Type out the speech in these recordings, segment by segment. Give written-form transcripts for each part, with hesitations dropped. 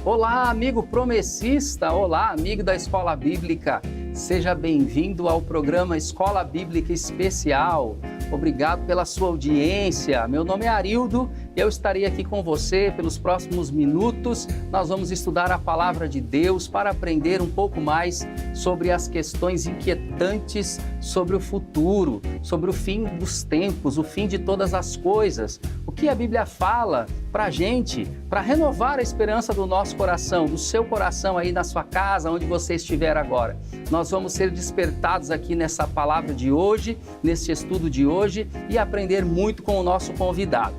Olá, amigo promessista! Olá, amigo da Escola Bíblica! Seja bem-vindo ao programa Escola Bíblica Especial. Obrigado pela sua audiência. Meu nome é Arildo e eu estarei aqui com você pelos próximos minutos. Nós vamos estudar a Palavra de Deus para aprender um pouco mais sobre as questões inquietantes sobre o futuro, sobre o fim dos tempos, o fim de todas as coisas. O que a Bíblia fala para a gente, para renovar a esperança do nosso coração, do seu coração aí na sua casa, onde você estiver agora. Nós vamos ser despertados aqui nessa palavra de hoje, nesse estudo de hoje e aprender muito com o nosso convidado.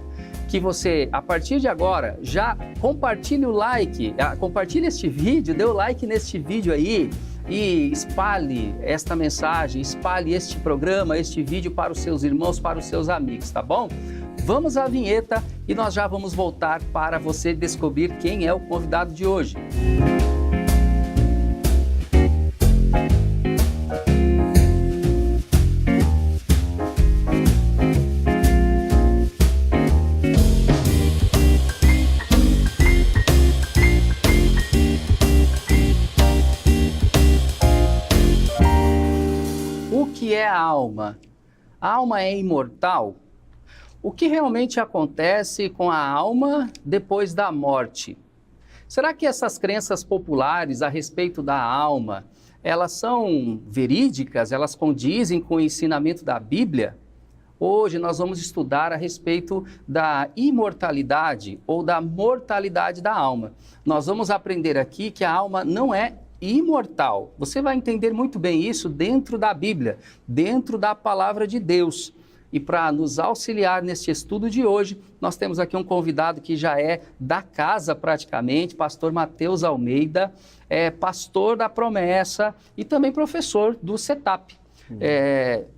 Que você, a partir de agora, já compartilhe o like, compartilhe este vídeo, dê o like neste vídeo aí e espalhe esta mensagem, espalhe este programa, este vídeo para os seus irmãos, para os seus amigos, tá bom? Vamos à vinheta e nós já vamos voltar para você descobrir quem é o convidado de hoje. O que é a alma? A alma é imortal? O que realmente acontece com a alma depois da morte? Será que essas crenças populares a respeito da alma, elas são verídicas? Elas condizem com o ensinamento da Bíblia? Hoje nós vamos estudar a respeito da imortalidade ou da mortalidade da alma. Nós vamos aprender aqui que a alma não é imortal. Você vai entender muito bem isso dentro da Bíblia, dentro da Palavra de Deus. E para nos auxiliar neste estudo de hoje, nós temos aqui um convidado que já é da casa praticamente, pastor Matheus Almeida, pastor da Promessa e também professor do CETAP,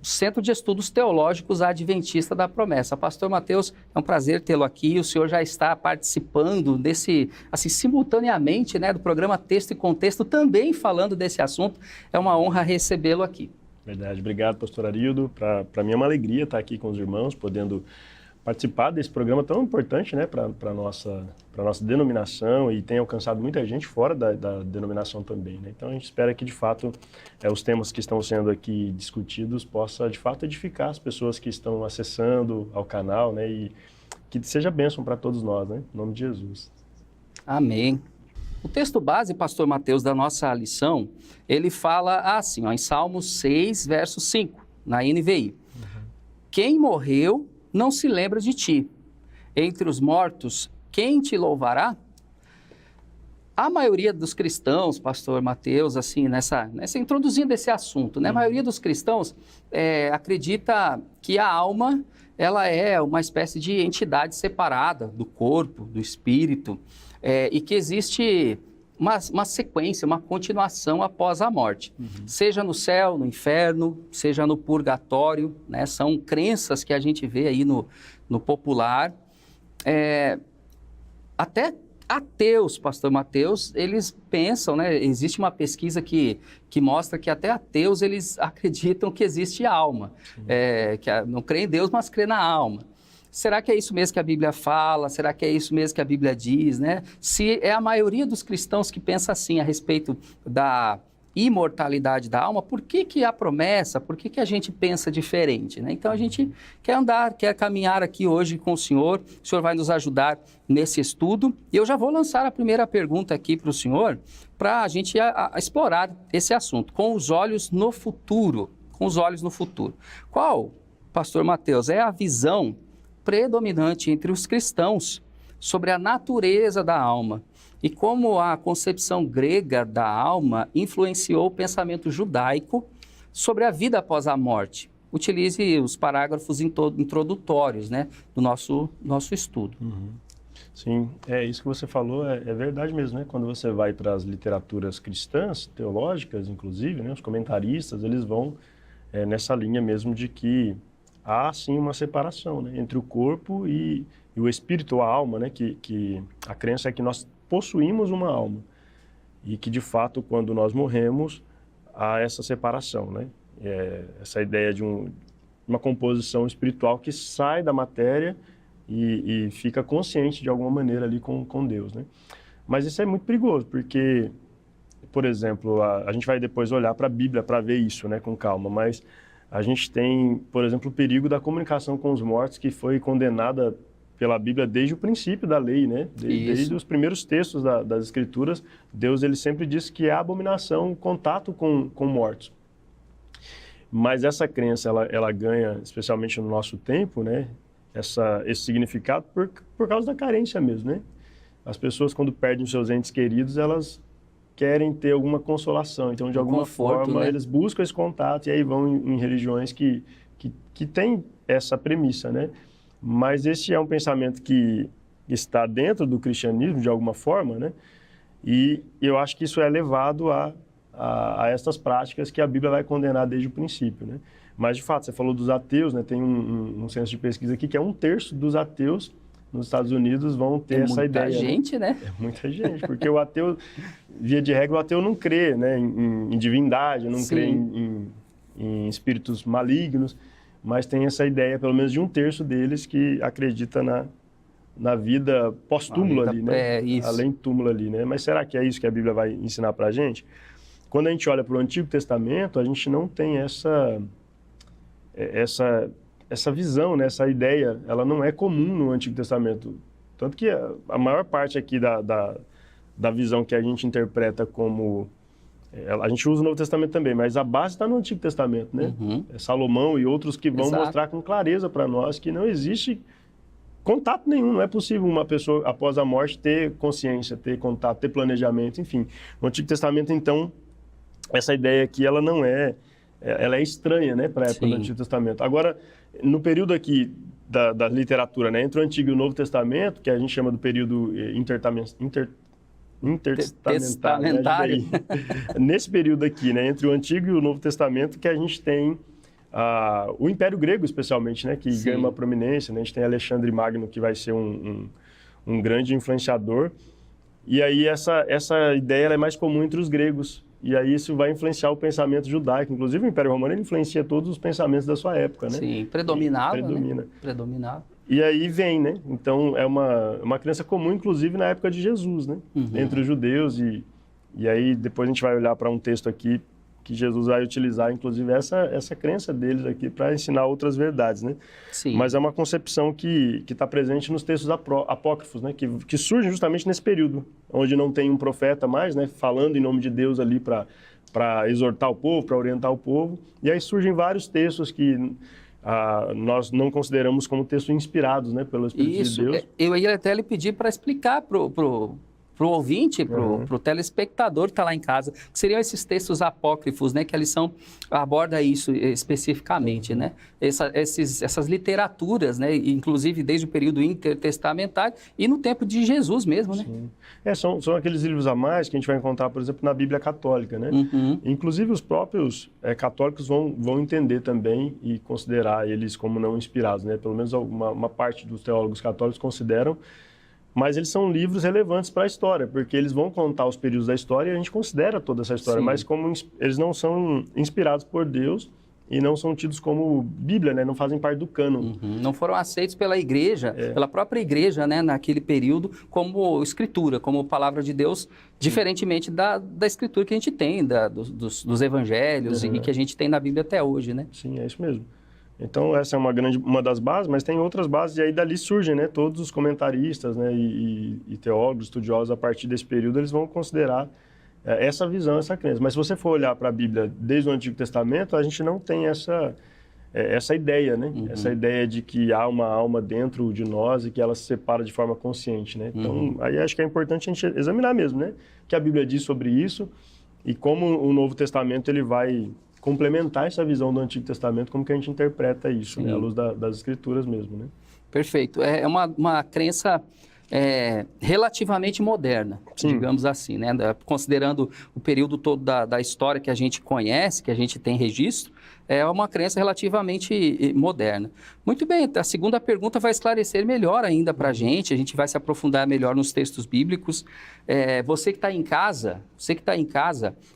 Centro de Estudos Teológicos Adventista da Promessa. Pastor Matheus, é um prazer tê-lo aqui, o senhor já está participando desse, assim, simultaneamente, né, do programa Texto e Contexto, também falando desse assunto, é uma honra recebê-lo aqui. Verdade, obrigado, pastor Arildo. Para mim é uma alegria estar aqui com os irmãos, podendo participar desse programa tão importante, né, para a nossa denominação e tem alcançado muita gente fora da denominação também, né? Então a gente espera que de fato os temas que estão sendo aqui discutidos possa de fato edificar as pessoas que estão acessando ao canal, né, e que seja bênção para todos nós, né, em nome de Jesus. Amém. O texto base, pastor Matheus, da nossa lição, ele fala assim, em Salmos 6, verso 5, na NVI. Quem morreu não se lembra de ti. Entre os mortos, quem te louvará? A maioria dos cristãos, pastor Matheus, assim, introduzindo esse assunto, né? A maioria dos cristãos acredita que a alma, ela é uma espécie de entidade separada do corpo, do espírito, e que existe uma sequência, uma continuação após a morte. Seja no céu, no inferno, seja no purgatório, né? São crenças que a gente vê aí no popular. Até ateus, pastor Matheus, eles pensam, né? Existe uma pesquisa que mostra que até ateus, eles acreditam que existe alma. Que não crê em Deus, mas crê na alma. Será que é isso mesmo que a Bíblia fala? Será que é isso mesmo que a Bíblia diz, né? Se é a maioria dos cristãos que pensa assim a respeito da imortalidade da alma, por que a promessa, por que a gente pensa diferente, né? Então a gente quer caminhar aqui hoje com o senhor vai nos ajudar nesse estudo. E eu já vou lançar a primeira pergunta aqui para o senhor, para a gente explorar esse assunto, com os olhos no futuro, Qual, pastor Matheus, é a visão predominante entre os cristãos sobre a natureza da alma e como a concepção grega da alma influenciou o pensamento judaico sobre a vida após a morte? Utilize os parágrafos introdutórios, né, do nosso estudo. Sim, isso que você falou é verdade mesmo, né? Quando você vai para as literaturas cristãs, teológicas, inclusive, né, os comentaristas, eles vão nessa linha mesmo de que há sim uma separação, né, entre o corpo e o espírito, a alma, né, que a crença é que nós possuímos uma alma e que de fato quando nós morremos há essa separação, né, essa ideia de uma composição espiritual que sai da matéria e fica consciente de alguma maneira ali com Deus, né. Mas isso é muito perigoso, porque, por exemplo, a gente vai depois olhar para a Bíblia para ver isso, né, com calma, mas a gente tem, por exemplo, o perigo da comunicação com os mortos, que foi condenada pela Bíblia desde o princípio da lei, né? Desde os primeiros textos das Escrituras, Deus ele sempre diz que é abominação o contato com mortos. Mas essa crença, ela ganha, especialmente no nosso tempo, né? Esse significado por causa da carência mesmo, né? As pessoas, quando perdem os seus entes queridos, elas querem ter alguma consolação. Então, de alguma forma, né? Eles buscam esse contato e aí vão em religiões que têm essa premissa, né? Mas esse é um pensamento que está dentro do cristianismo, de alguma forma, né? E eu acho que isso é levado a essas práticas que a Bíblia vai condenar desde o princípio, né? Mas, de fato, você falou dos ateus, né? Tem um censo de pesquisa aqui que é 1/3 dos ateus nos Estados Unidos vão ter essa ideia. É muita gente, né? É muita gente, porque o ateu, via de regra, o ateu não crê, né, em divindade, não crê em espíritos malignos, mas tem essa ideia, pelo menos de 1/3 deles, que acredita na vida pós-túmulo ali, né? Além do túmulo ali, né? Mas será que é isso que a Bíblia vai ensinar pra gente? Quando a gente olha para o Antigo Testamento, a gente não tem essa visão, né? Essa ideia, ela não é comum no Antigo Testamento. Tanto que a maior parte aqui da visão que a gente interpreta como... A gente usa o Novo Testamento também, mas a base está no Antigo Testamento, né? É Salomão e outros que vão mostrar com clareza para nós que não existe contato nenhum. Não é possível uma pessoa, após a morte, ter consciência, ter contato, ter planejamento, enfim. No Antigo Testamento, então, essa ideia aqui, ela não é... Ela é estranha, né, para a época do Antigo Testamento. Agora, no período aqui da literatura, né, entre o Antigo e o Novo Testamento, que a gente chama do período intertestamentário, né? Nesse período aqui, né, entre o Antigo e o Novo Testamento, que a gente tem o Império Grego, especialmente, né, que ganha uma prominência, né? A gente tem Alexandre Magno, que vai ser um grande influenciador, e aí essa ideia ela é mais comum entre os gregos, e aí isso vai influenciar o pensamento judaico. Inclusive, o Império Romano ele influencia todos os pensamentos da sua época, né? Sim, predominava, né? Predominava. E aí vem, né? Então, é uma crença comum, inclusive, na época de Jesus, né? Entre os judeus. E aí, depois a gente vai olhar para um texto aqui que Jesus vai utilizar, inclusive, essa crença deles aqui para ensinar outras verdades, né? Sim. Mas é uma concepção que está presente nos textos apócrifos, né? Que surgem justamente nesse período, onde não tem um profeta mais, né? Falando em nome de Deus ali para exortar o povo, para orientar o povo. E aí surgem vários textos que nós não consideramos como textos inspirados, né? Pelo Espírito de Deus. Eu ia até lhe pedir para explicar para o ouvinte, para o telespectador que está lá em casa, que seriam esses textos apócrifos, né, que a lição aborda isso especificamente, né? Essas literaturas, né, inclusive desde o período intertestamentário e no tempo de Jesus mesmo, né? Sim. São aqueles livros a mais que a gente vai encontrar, por exemplo, na Bíblia Católica, né? Inclusive os próprios católicos vão entender também e considerar eles como não inspirados, né? Pelo menos uma parte dos teólogos católicos consideram. Mas eles são livros relevantes para a história, porque eles vão contar os períodos da história e a gente considera toda essa história, mas como eles não são inspirados por Deus e não são tidos como Bíblia, né? Não fazem parte do cânon. Não foram aceitos pela igreja, pela própria igreja, né? Naquele período, como escritura, como palavra de Deus, diferentemente da escritura que a gente tem, dos evangelhos e que a gente tem na Bíblia até hoje, né? Sim, é isso mesmo. Então, essa é uma das bases, mas tem outras bases, e aí dali surgem, né, todos os comentaristas, né, e teólogos, estudiosos, a partir desse período, eles vão considerar essa visão, essa crença. Mas se você for olhar para a Bíblia desde o Antigo Testamento, a gente não tem essa ideia, né? Essa ideia de que há uma alma dentro de nós e que ela se separa de forma consciente, né? Então, aí acho que é importante a gente examinar mesmo, né? O que a Bíblia diz sobre isso e como o Novo Testamento ele vai complementar essa visão do Antigo Testamento, como que a gente interpreta isso, né? À luz das Escrituras mesmo, né? Perfeito. É uma crença relativamente moderna, digamos assim, né? Considerando o período todo da história que a gente conhece, que a gente tem registro, é uma crença relativamente moderna. Muito bem, a segunda pergunta vai esclarecer melhor ainda para a gente vai se aprofundar melhor nos textos bíblicos. Você que está em casa,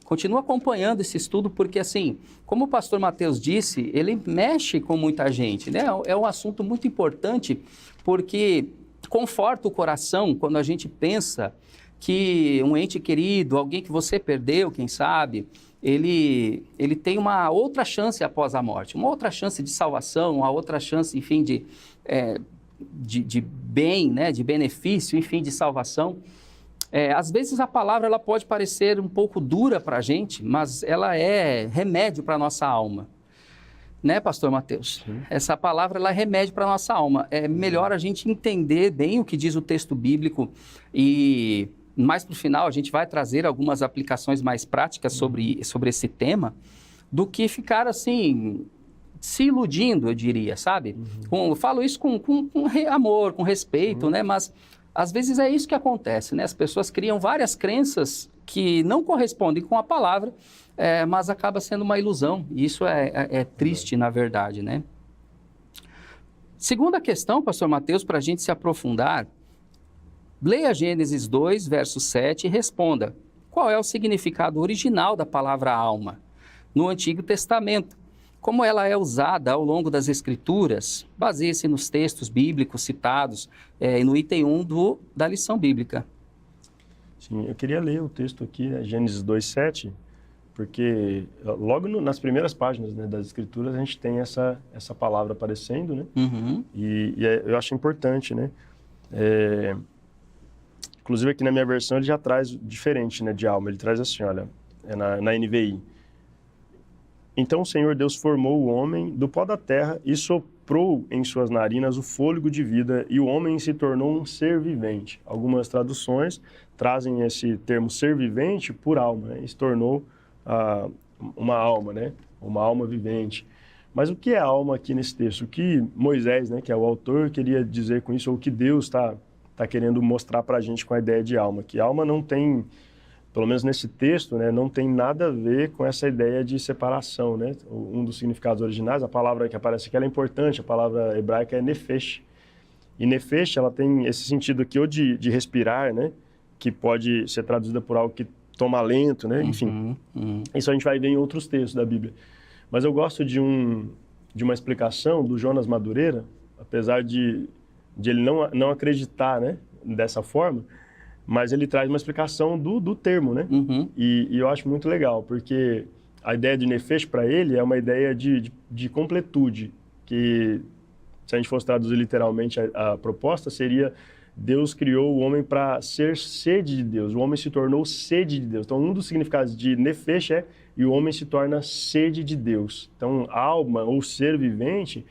continua acompanhando esse estudo, porque assim, como o pastor Mateus disse, ele mexe com muita gente, né? É um assunto muito importante, porque conforta o coração quando a gente pensa que um ente querido, alguém que você perdeu, quem sabe, ele tem uma outra chance após a morte, uma outra chance de salvação, uma outra chance, enfim, de bem, né, de benefício, enfim, de salvação. Às vezes a palavra ela pode parecer um pouco dura para a gente, mas ela é remédio para a nossa alma. Né, pastor Mateus? Sim. Essa palavra ela é remédio para a nossa alma. É melhor a gente entender bem o que diz o texto bíblico e mais para o final a gente vai trazer algumas aplicações mais práticas sobre esse tema, do que ficar assim, se iludindo, eu diria, sabe? Eu falo isso com amor, com respeito, né? Mas às vezes é isso que acontece, né? As pessoas criam várias crenças que não correspondem com a palavra, mas acaba sendo uma ilusão. E isso é triste, na verdade, né? Segunda questão, pastor Mateus, para a gente se aprofundar, leia Gênesis 2, verso 7 e responda: qual é o significado original da palavra alma no Antigo Testamento? Como ela é usada ao longo das Escrituras? Baseie-se nos textos bíblicos citados no item 1 da lição bíblica. Sim, eu queria ler o texto aqui, né, Gênesis 2, 7, porque logo nas primeiras páginas, né, das Escrituras a gente tem essa palavra aparecendo, né? E eu acho importante, né? Inclusive aqui na minha versão ele já traz diferente, né, de alma. Ele traz assim, olha, na NVI. Então o Senhor Deus formou o homem do pó da terra e soprou em suas narinas o fôlego de vida, e o homem se tornou um ser vivente. Algumas traduções trazem esse termo ser vivente por alma, né? E se tornou uma alma, né? Uma alma vivente. Mas o que é alma aqui nesse texto? O que Moisés, né, que é o autor, queria dizer com isso, ou o que Deus está querendo mostrar para a gente com a ideia de alma? Que alma não tem, pelo menos nesse texto, né, não tem nada a ver com essa ideia de separação, né? Um dos significados originais, a palavra que aparece aqui, ela é importante, a palavra hebraica é nefesh. E nefesh, ela tem esse sentido aqui, ou de respirar, né? Que pode ser traduzida por algo que toma alento, né? Enfim, isso a gente vai ver em outros textos da Bíblia. Mas eu gosto de uma explicação do Jonas Madureira, apesar de ele não acreditar, né, dessa forma, mas ele traz uma explicação do termo, né? E eu acho muito legal, porque a ideia de nefesh para ele é uma ideia de completude, que se a gente fosse traduzir literalmente a proposta, seria: Deus criou o homem para ser sede de Deus, o homem se tornou sede de Deus. Então, um dos significados de nefesh e o homem se torna sede de Deus. Então, alma ou ser vivente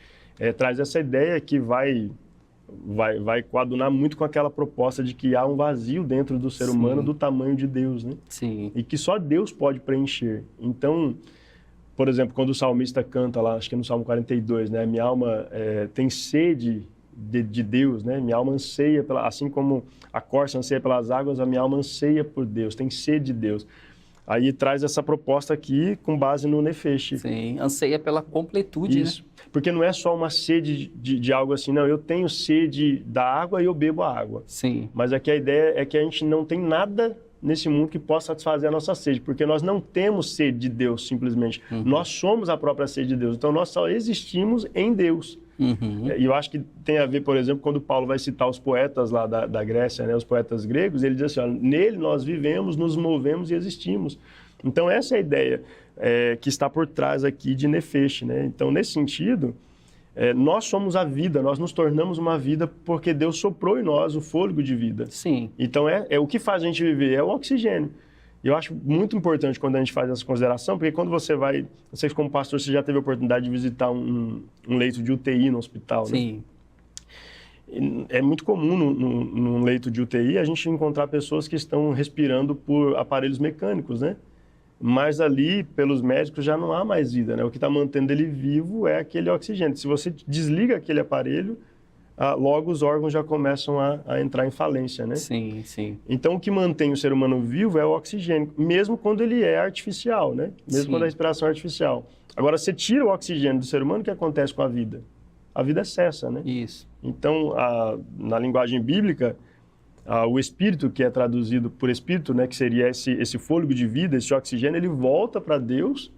traz essa ideia que vai coadunar muito com aquela proposta de que há um vazio dentro do ser humano do tamanho de Deus, né? Sim. E que só Deus pode preencher. Então, por exemplo, quando o salmista canta lá, acho que é no Salmo 42, né? Minha alma tem sede de Deus, né? Minha alma anseia, assim como a corça anseia pelas águas, a minha alma anseia por Deus, tem sede de Deus. Aí traz essa proposta aqui com base no nefesh. Sim, anseia pela completude, isso, né? Porque não é só uma sede de algo assim, não, eu tenho sede da água e eu bebo a água. Sim. Mas aqui a ideia é que a gente não tem nada nesse mundo que possa satisfazer a nossa sede, porque nós não temos sede de Deus, simplesmente. Nós somos a própria sede de Deus, então nós só existimos em Deus. E eu acho que tem a ver, por exemplo, quando Paulo vai citar os poetas lá da Grécia, né, os poetas gregos, ele diz assim, ó, nele nós vivemos, nos movemos e existimos. Então essa é a ideia que está por trás aqui de nefesh, né? Então, nesse sentido, nós somos a vida, nós nos tornamos uma vida porque Deus soprou em nós o fôlego de vida. Sim. Então o que faz a gente viver é o oxigênio. E eu acho muito importante quando a gente faz essa consideração, porque quando você vai, não sei se como pastor você já teve a oportunidade de visitar um leito de UTI no hospital, né? Sim. É muito comum num leito de UTI a gente encontrar pessoas que estão respirando por aparelhos mecânicos, né? Mas ali, pelos médicos, já não há mais vida, né? O que está mantendo ele vivo é aquele oxigênio. Se você desliga aquele aparelho, logo os órgãos já começam a entrar em falência, né? Sim, sim. Então, o que mantém o ser humano vivo é o oxigênio, mesmo quando ele é artificial, né? Mesmo quando a respiração é artificial. Agora, você tira o oxigênio do ser humano, o que acontece com a vida? A vida cessa, né? Isso. Então, na linguagem bíblica, o espírito, que é traduzido por espírito, né, que seria esse fôlego de vida, esse oxigênio, ele volta para Deus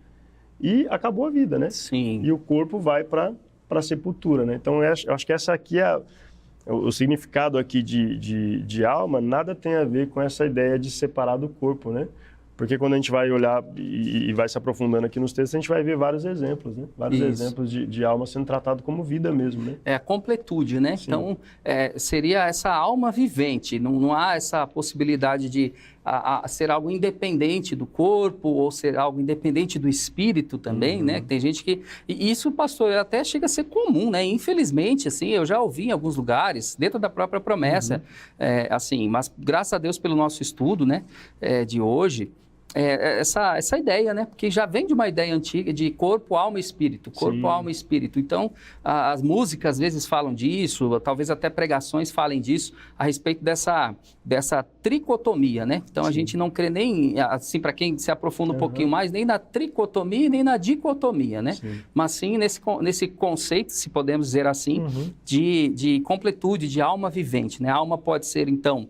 e acabou a vida, né? Sim. E o corpo vai para a sepultura, né? Então, eu acho que essa aqui é o significado aqui de alma nada tem a ver com essa ideia de separar do corpo, né? Porque quando a gente vai olhar e vai se aprofundando aqui nos textos, a gente vai ver vários exemplos, né? Vários exemplos de alma sendo tratado como vida mesmo, né? É a completude, né? Sim. Então, seria essa alma vivente, não há essa possibilidade de ser algo independente do corpo ou ser algo independente do espírito também, né? Tem gente que... E isso, pastor, até chega a ser comum, né? Infelizmente, assim, eu já ouvi em alguns lugares, dentro da própria promessa, assim, mas graças a Deus pelo nosso estudo, né, de hoje... essa ideia, né? Porque já vem de uma ideia antiga de corpo, alma e espírito. Corpo, Sim. alma e espírito. Então, as músicas às vezes falam disso, talvez até pregações falem disso, a respeito dessa tricotomia, né? Então, Sim. a gente não crê nem, assim, para quem se aprofunda um pouquinho mais, nem na tricotomia, nem na dicotomia, né? Sim. Mas sim nesse conceito, se podemos dizer assim, de completude, de alma vivente, né? A alma pode ser, então...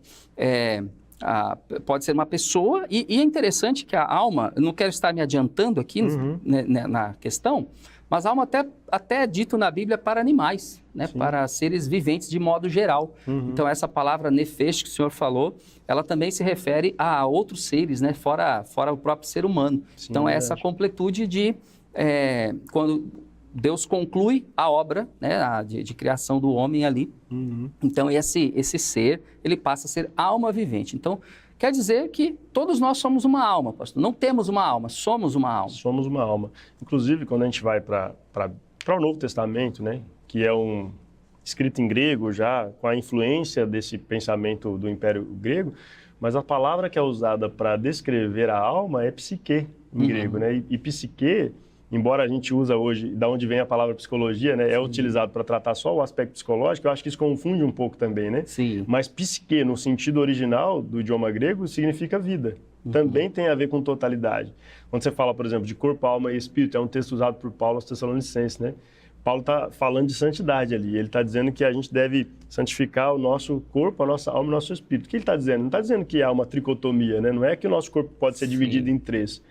pode ser uma pessoa, e é interessante que a alma, eu não quero estar me adiantando aqui na questão, mas a alma até é dito na Bíblia para animais, né? Para seres viventes de modo geral. Então essa palavra nefesh que o senhor falou, ela também se refere a outros seres, né? Fora o próprio ser humano. Sim, então é essa completude de quando Deus conclui a obra, né, de criação do homem ali. Então, esse ser, ele passa a ser alma vivente. Então, quer dizer que todos nós somos uma alma, pastor. Não temos uma alma, somos uma alma. Somos uma alma. Inclusive, quando a gente vai para o Novo Testamento, né, que é escrito em grego já, com a influência desse pensamento do Império Grego, mas a palavra que é usada para descrever a alma é psique, em grego, né? E psique... Embora a gente usa hoje, da onde vem a palavra psicologia, né, é utilizado para tratar só o aspecto psicológico, eu acho que isso confunde um pouco também, né? Sim. Mas psique, no sentido original do idioma grego, significa vida. Também tem a ver com totalidade. Quando você fala, por exemplo, de corpo, alma e espírito, é um texto usado por Paulo aos Tessalonicenses, né? Paulo está falando de santidade ali. Ele está dizendo que a gente deve santificar o nosso corpo, a nossa alma e o nosso espírito. O que ele está dizendo? Não está dizendo que há uma tricotomia, né? Não é que o nosso corpo pode ser dividido em três.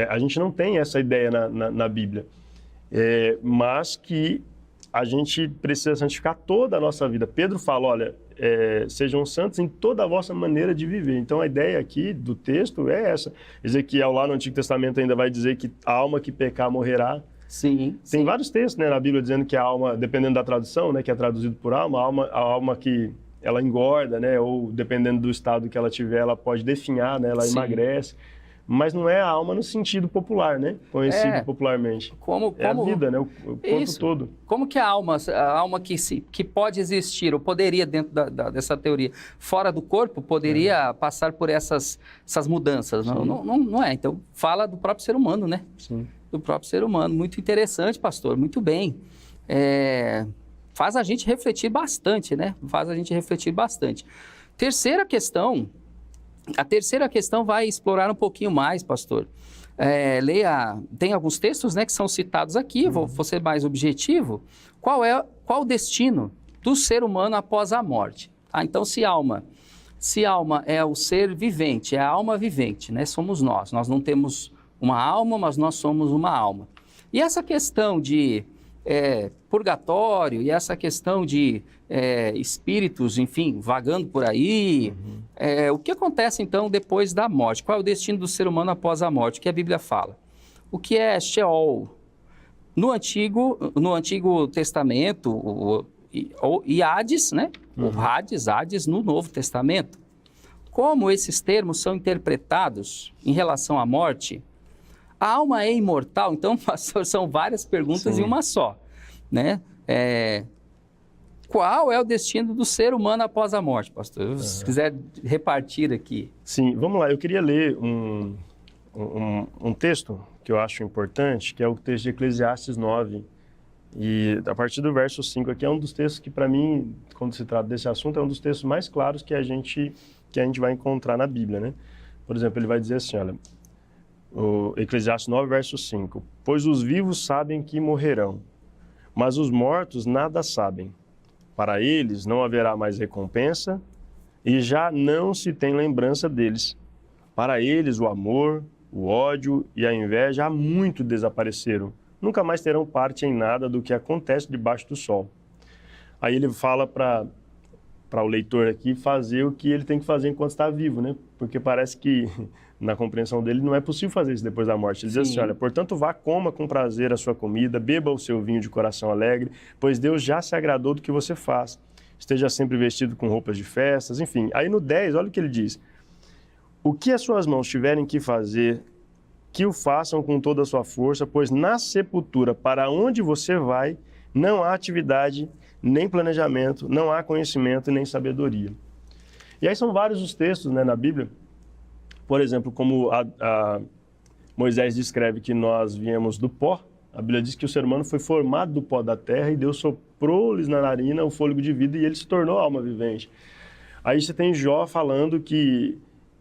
A gente não tem essa ideia na Bíblia, mas que a gente precisa santificar toda a nossa vida. Pedro fala, olha, sejam santos em toda a vossa maneira de viver. Então, a ideia aqui do texto é essa. Ezequiel, lá no Antigo Testamento, ainda vai dizer que a alma que pecar morrerá. Sim. Tem vários textos, né, na Bíblia dizendo que a alma, dependendo da tradução, né, que é traduzido por alma, a alma que ela engorda, né, ou dependendo do estado que ela tiver, ela pode definhar, né, ela emagrece. Mas não é a alma no sentido popular, né? Conhecido popularmente. É a vida, né? O corpo todo. Como que a alma que pode existir, ou poderia, dentro dessa teoria, fora do corpo, poderia passar por essas mudanças? Não é. Então, fala do próprio ser humano, né? Sim. Do próprio ser humano. Muito interessante, pastor. Muito bem. Faz a gente refletir bastante, né? Faz a gente refletir bastante. Terceira questão... A terceira questão vai explorar um pouquinho mais, pastor. Tem alguns textos, né, que são citados aqui, vou ser mais objetivo. Qual o destino do ser humano após a morte? Então, se alma é o ser vivente, é a alma vivente, né, somos nós. Nós não temos uma alma, mas nós somos uma alma. E essa questão de purgatório e essa questão de espíritos, enfim, vagando por aí, o que acontece então depois da morte? Qual é o destino do ser humano após a morte? O que a Bíblia fala? O que é Sheol? No Antigo Testamento, e Hades, né? O Hades no Novo Testamento. Como esses termos são interpretados em relação à morte? A alma é imortal? Então, pastor, são várias perguntas em uma só, né? Qual é o destino do ser humano após a morte, pastor? Se quiser repartir aqui. Sim, vamos lá. Eu queria ler um texto que eu acho importante, que é o texto de Eclesiastes 9. E a partir do verso 5 aqui é um dos textos que, para mim, quando se trata desse assunto, é um dos textos mais claros que a gente vai encontrar na Bíblia, né? Por exemplo, ele vai dizer assim, olha... O Eclesiastes 9, verso 5. Pois os vivos sabem que morrerão, mas os mortos nada sabem. Para eles não haverá mais recompensa e já não se tem lembrança deles. Para eles o amor, o ódio e a inveja há muito desapareceram. Nunca mais terão parte em nada do que acontece debaixo do sol. Aí ele fala para o leitor aqui fazer o que ele tem que fazer enquanto está vivo, né? Porque parece que, na compreensão dele, não é possível fazer isso depois da morte. Ele diz assim, olha, portanto, vá, coma com prazer a sua comida, beba o seu vinho de coração alegre, pois Deus já se agradou do que você faz. Esteja sempre vestido com roupas de festas, enfim. Aí no 10, olha o que ele diz. O que as suas mãos tiverem que fazer, que o façam com toda a sua força, pois na sepultura, para onde você vai, não há atividade, nem planejamento, não há conhecimento nem sabedoria. E aí são vários os textos, né, na Bíblia. Por exemplo, como Moisés descreve que nós viemos do pó, a Bíblia diz que o ser humano foi formado do pó da terra e Deus soprou-lhes na narina o fôlego de vida e ele se tornou alma vivente. Aí você tem Jó falando que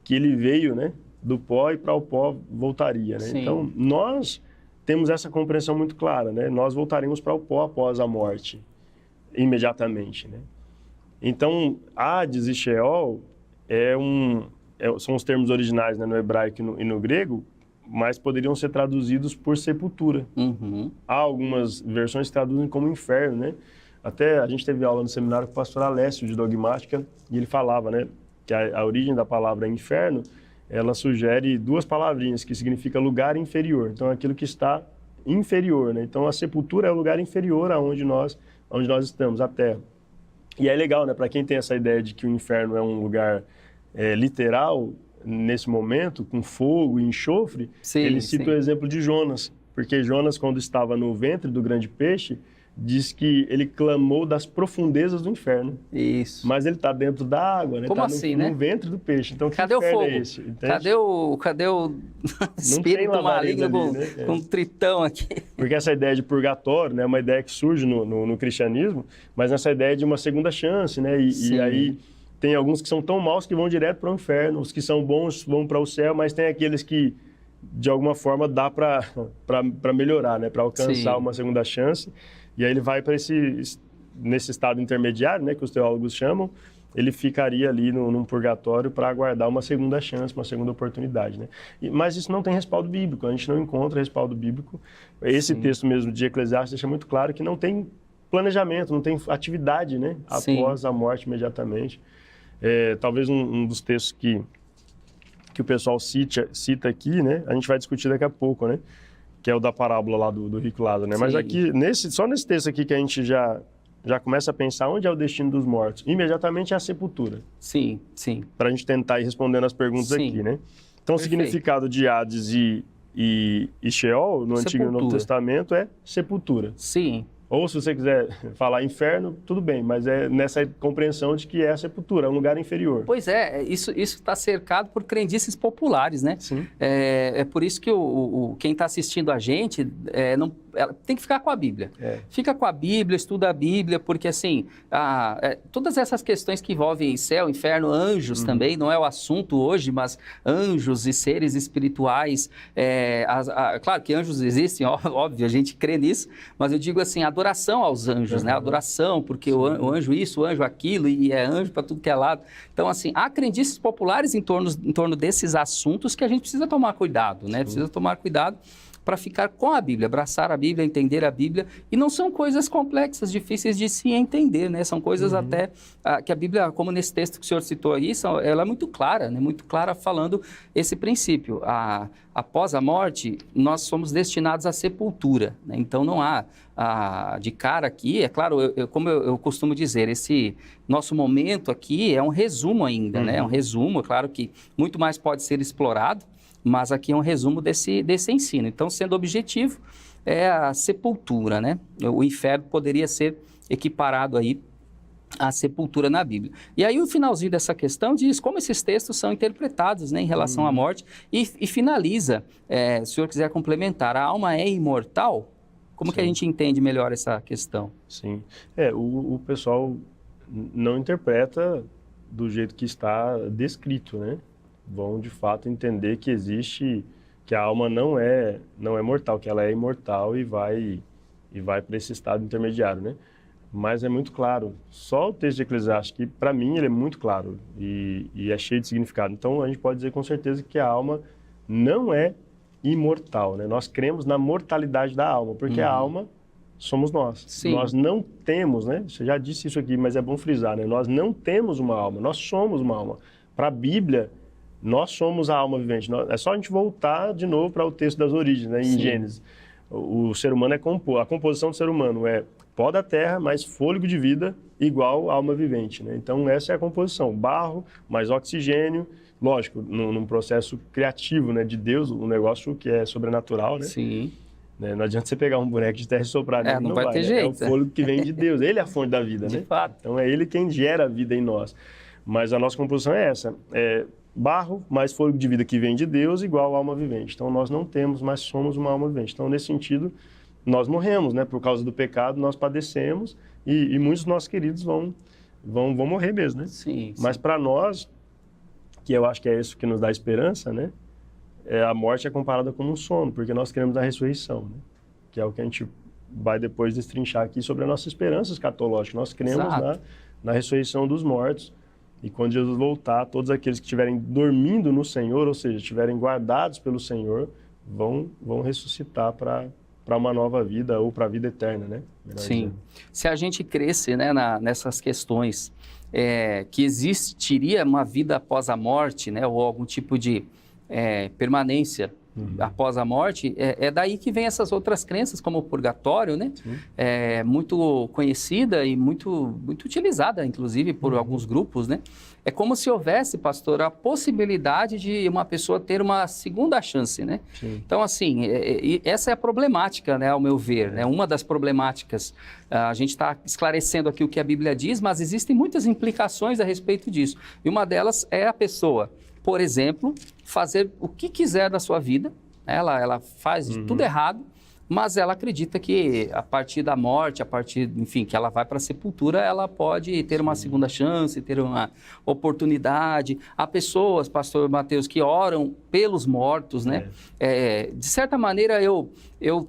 ele veio, né, do pó e para o pó voltaria. Né? Então, nós temos essa compreensão muito clara, né? Nós voltaremos para o pó após a morte, imediatamente. Né? Então, Hades e Sheol são os termos originais, né, no hebraico e no grego, mas poderiam ser traduzidos por sepultura. Uhum. Há algumas versões que traduzem como inferno, né? Até a gente teve aula no seminário com o pastor Alessio de Dogmática e ele falava, né, que a origem da palavra inferno, ela sugere duas palavrinhas que significa lugar inferior. Então, aquilo que está inferior, né? Então, a sepultura é o lugar inferior aonde nós estamos, a terra. E é legal, né, para quem tem essa ideia de que o inferno é um lugar literal, nesse momento, com fogo e enxofre, ele cita o exemplo de Jonas, porque Jonas, quando estava no ventre do grande peixe, diz que ele clamou das profundezas do inferno. Isso. Mas ele está dentro da água, né? Como tá assim, no ventre do peixe. Então, cadê o fogo? É esse? Cadê o espírito maligno com tritão aqui? Porque essa ideia de purgatório, né, é uma ideia que surge no cristianismo, mas nessa ideia de uma segunda chance, né? E aí tem alguns que são tão maus que vão direto para o inferno, os que são bons vão para o céu, mas tem aqueles que, de alguma forma, dá para melhorar, né? Para alcançar uma segunda chance. E aí ele vai para nesse estado intermediário, né, que os teólogos chamam, ele ficaria ali num purgatório para aguardar uma segunda chance, uma segunda oportunidade. Né? Mas isso não tem respaldo bíblico, a gente não encontra respaldo bíblico. Esse texto mesmo de Eclesiastes deixa muito claro que não tem planejamento, não tem atividade, né, após a morte imediatamente. Talvez um dos textos que o pessoal cita aqui, né, a gente vai discutir daqui a pouco, né, que é o da parábola lá do rico Lázaro, né? Mas aqui, só nesse texto aqui que a gente já começa a pensar onde é o destino dos mortos. Imediatamente é a sepultura. Sim. Para a gente tentar ir respondendo as perguntas aqui, né? Então, o significado de Hades e Sheol, no Antigo e no Novo Testamento, é sepultura. Sim. Ou, se você quiser falar inferno, tudo bem, mas é nessa compreensão de que é a sepultura, é um lugar inferior. Pois é, isso está cercado por crendices populares, né? Sim. É por isso que quem está assistindo a gente tem que ficar com a Bíblia. Fica com a Bíblia, estuda a Bíblia, porque assim, todas essas questões que envolvem céu, inferno, anjos também, não é o assunto hoje, mas anjos e seres espirituais, claro que anjos existem, óbvio, a gente crê nisso, mas eu digo assim, adoração aos anjos, né? Adoração, porque o anjo isso, o anjo aquilo, e é anjo para tudo que é lado. Então, assim, há crendices populares em torno desses assuntos que a gente precisa tomar cuidado, né? Precisa tomar cuidado para ficar com a Bíblia, abraçar a Bíblia, entender a Bíblia. E não são coisas complexas, difíceis de se entender, né? São coisas até que a Bíblia, como nesse texto que o senhor citou aí, ela é muito clara, né? Muito clara falando esse princípio. Após a morte, nós somos destinados à sepultura, né? Então não há de cara aqui, é claro, como eu costumo dizer, esse nosso momento aqui é um resumo ainda, né? É um resumo, é claro que muito mais pode ser explorado, mas aqui é um resumo desse ensino. Então, sendo objetivo, é a sepultura, né? O inferno poderia ser equiparado aí à sepultura na Bíblia. E aí o finalzinho dessa questão diz como esses textos são interpretados, né, em relação à morte e finaliza, se o senhor quiser complementar, a alma é imortal? Como que a gente entende melhor essa questão? Sim. O pessoal não interpreta do jeito que está descrito, né? Vão, de fato, entender que que a alma não é mortal, que ela é imortal e vai para esse estado intermediário, né? Mas é muito claro. Só o texto de Eclesiastes, que para mim ele é muito claro e é cheio de significado. Então, a gente pode dizer com certeza que a alma não é imortal, né? Nós cremos na mortalidade da alma, porque a alma somos nós. Sim. Nós não temos, né? Você já disse isso aqui, mas é bom frisar, né? Nós não temos uma alma, nós somos uma alma. Para a Bíblia, nós somos a alma vivente. É só a gente voltar de novo para o texto das origens, né? Em Sim. Gênesis. O ser humano a composição do ser humano é pó da terra mais fôlego de vida igual alma vivente, né? Então essa é a composição, barro mais oxigênio, lógico, num processo criativo, né, de Deus, um negócio que é sobrenatural, né? Sim. Né? Não adianta você pegar um boneco de terra e soprar nele, Não vai ter né? jeito. É o fôlego que vem de Deus, ele é a fonte da vida, De né? fato. Então é ele quem gera a vida em nós. Mas a nossa composição é essa, barro mais fôlego de vida que vem de Deus igual alma vivente. Então nós não temos, mas somos uma alma vivente. Então nesse sentido, nós morremos, né? Por causa do pecado, nós padecemos e muitos dos nossos queridos vão morrer mesmo, né? Sim. Mas para nós, que eu acho que é isso que nos dá esperança, né? A morte é comparada com um sono, porque nós queremos a ressurreição, né? Que é o que a gente vai depois destrinchar aqui sobre a nossa esperança escatológica. Nós cremos na ressurreição dos mortos. E quando Jesus voltar, todos aqueles que estiverem dormindo no Senhor, ou seja, estiverem guardados pelo Senhor, vão ressuscitar para uma nova vida ou para a vida eterna, né? Melhor Sim. dizendo. Se a gente cresce, né, nessas questões, que existiria uma vida após a morte, né, ou algum tipo de permanência após a morte, é daí que vem essas outras crenças, como o purgatório, né? Muito conhecida e muito utilizada, inclusive, por alguns grupos, né? É como se houvesse, pastor, a possibilidade de uma pessoa ter uma segunda chance, né? Sim. Então, assim, essa é a problemática, né, ao meu ver, né? Uma das problemáticas. A gente está esclarecendo aqui o que a Bíblia diz, mas existem muitas implicações a respeito disso. E uma delas é a pessoa, por exemplo, fazer o que quiser da sua vida. Ela faz tudo errado, mas ela acredita que a partir da morte, enfim, que ela vai para a sepultura, ela pode ter uma segunda chance, ter uma oportunidade. Há pessoas, pastor Mateus, que oram pelos mortos, né? De certa maneira, eu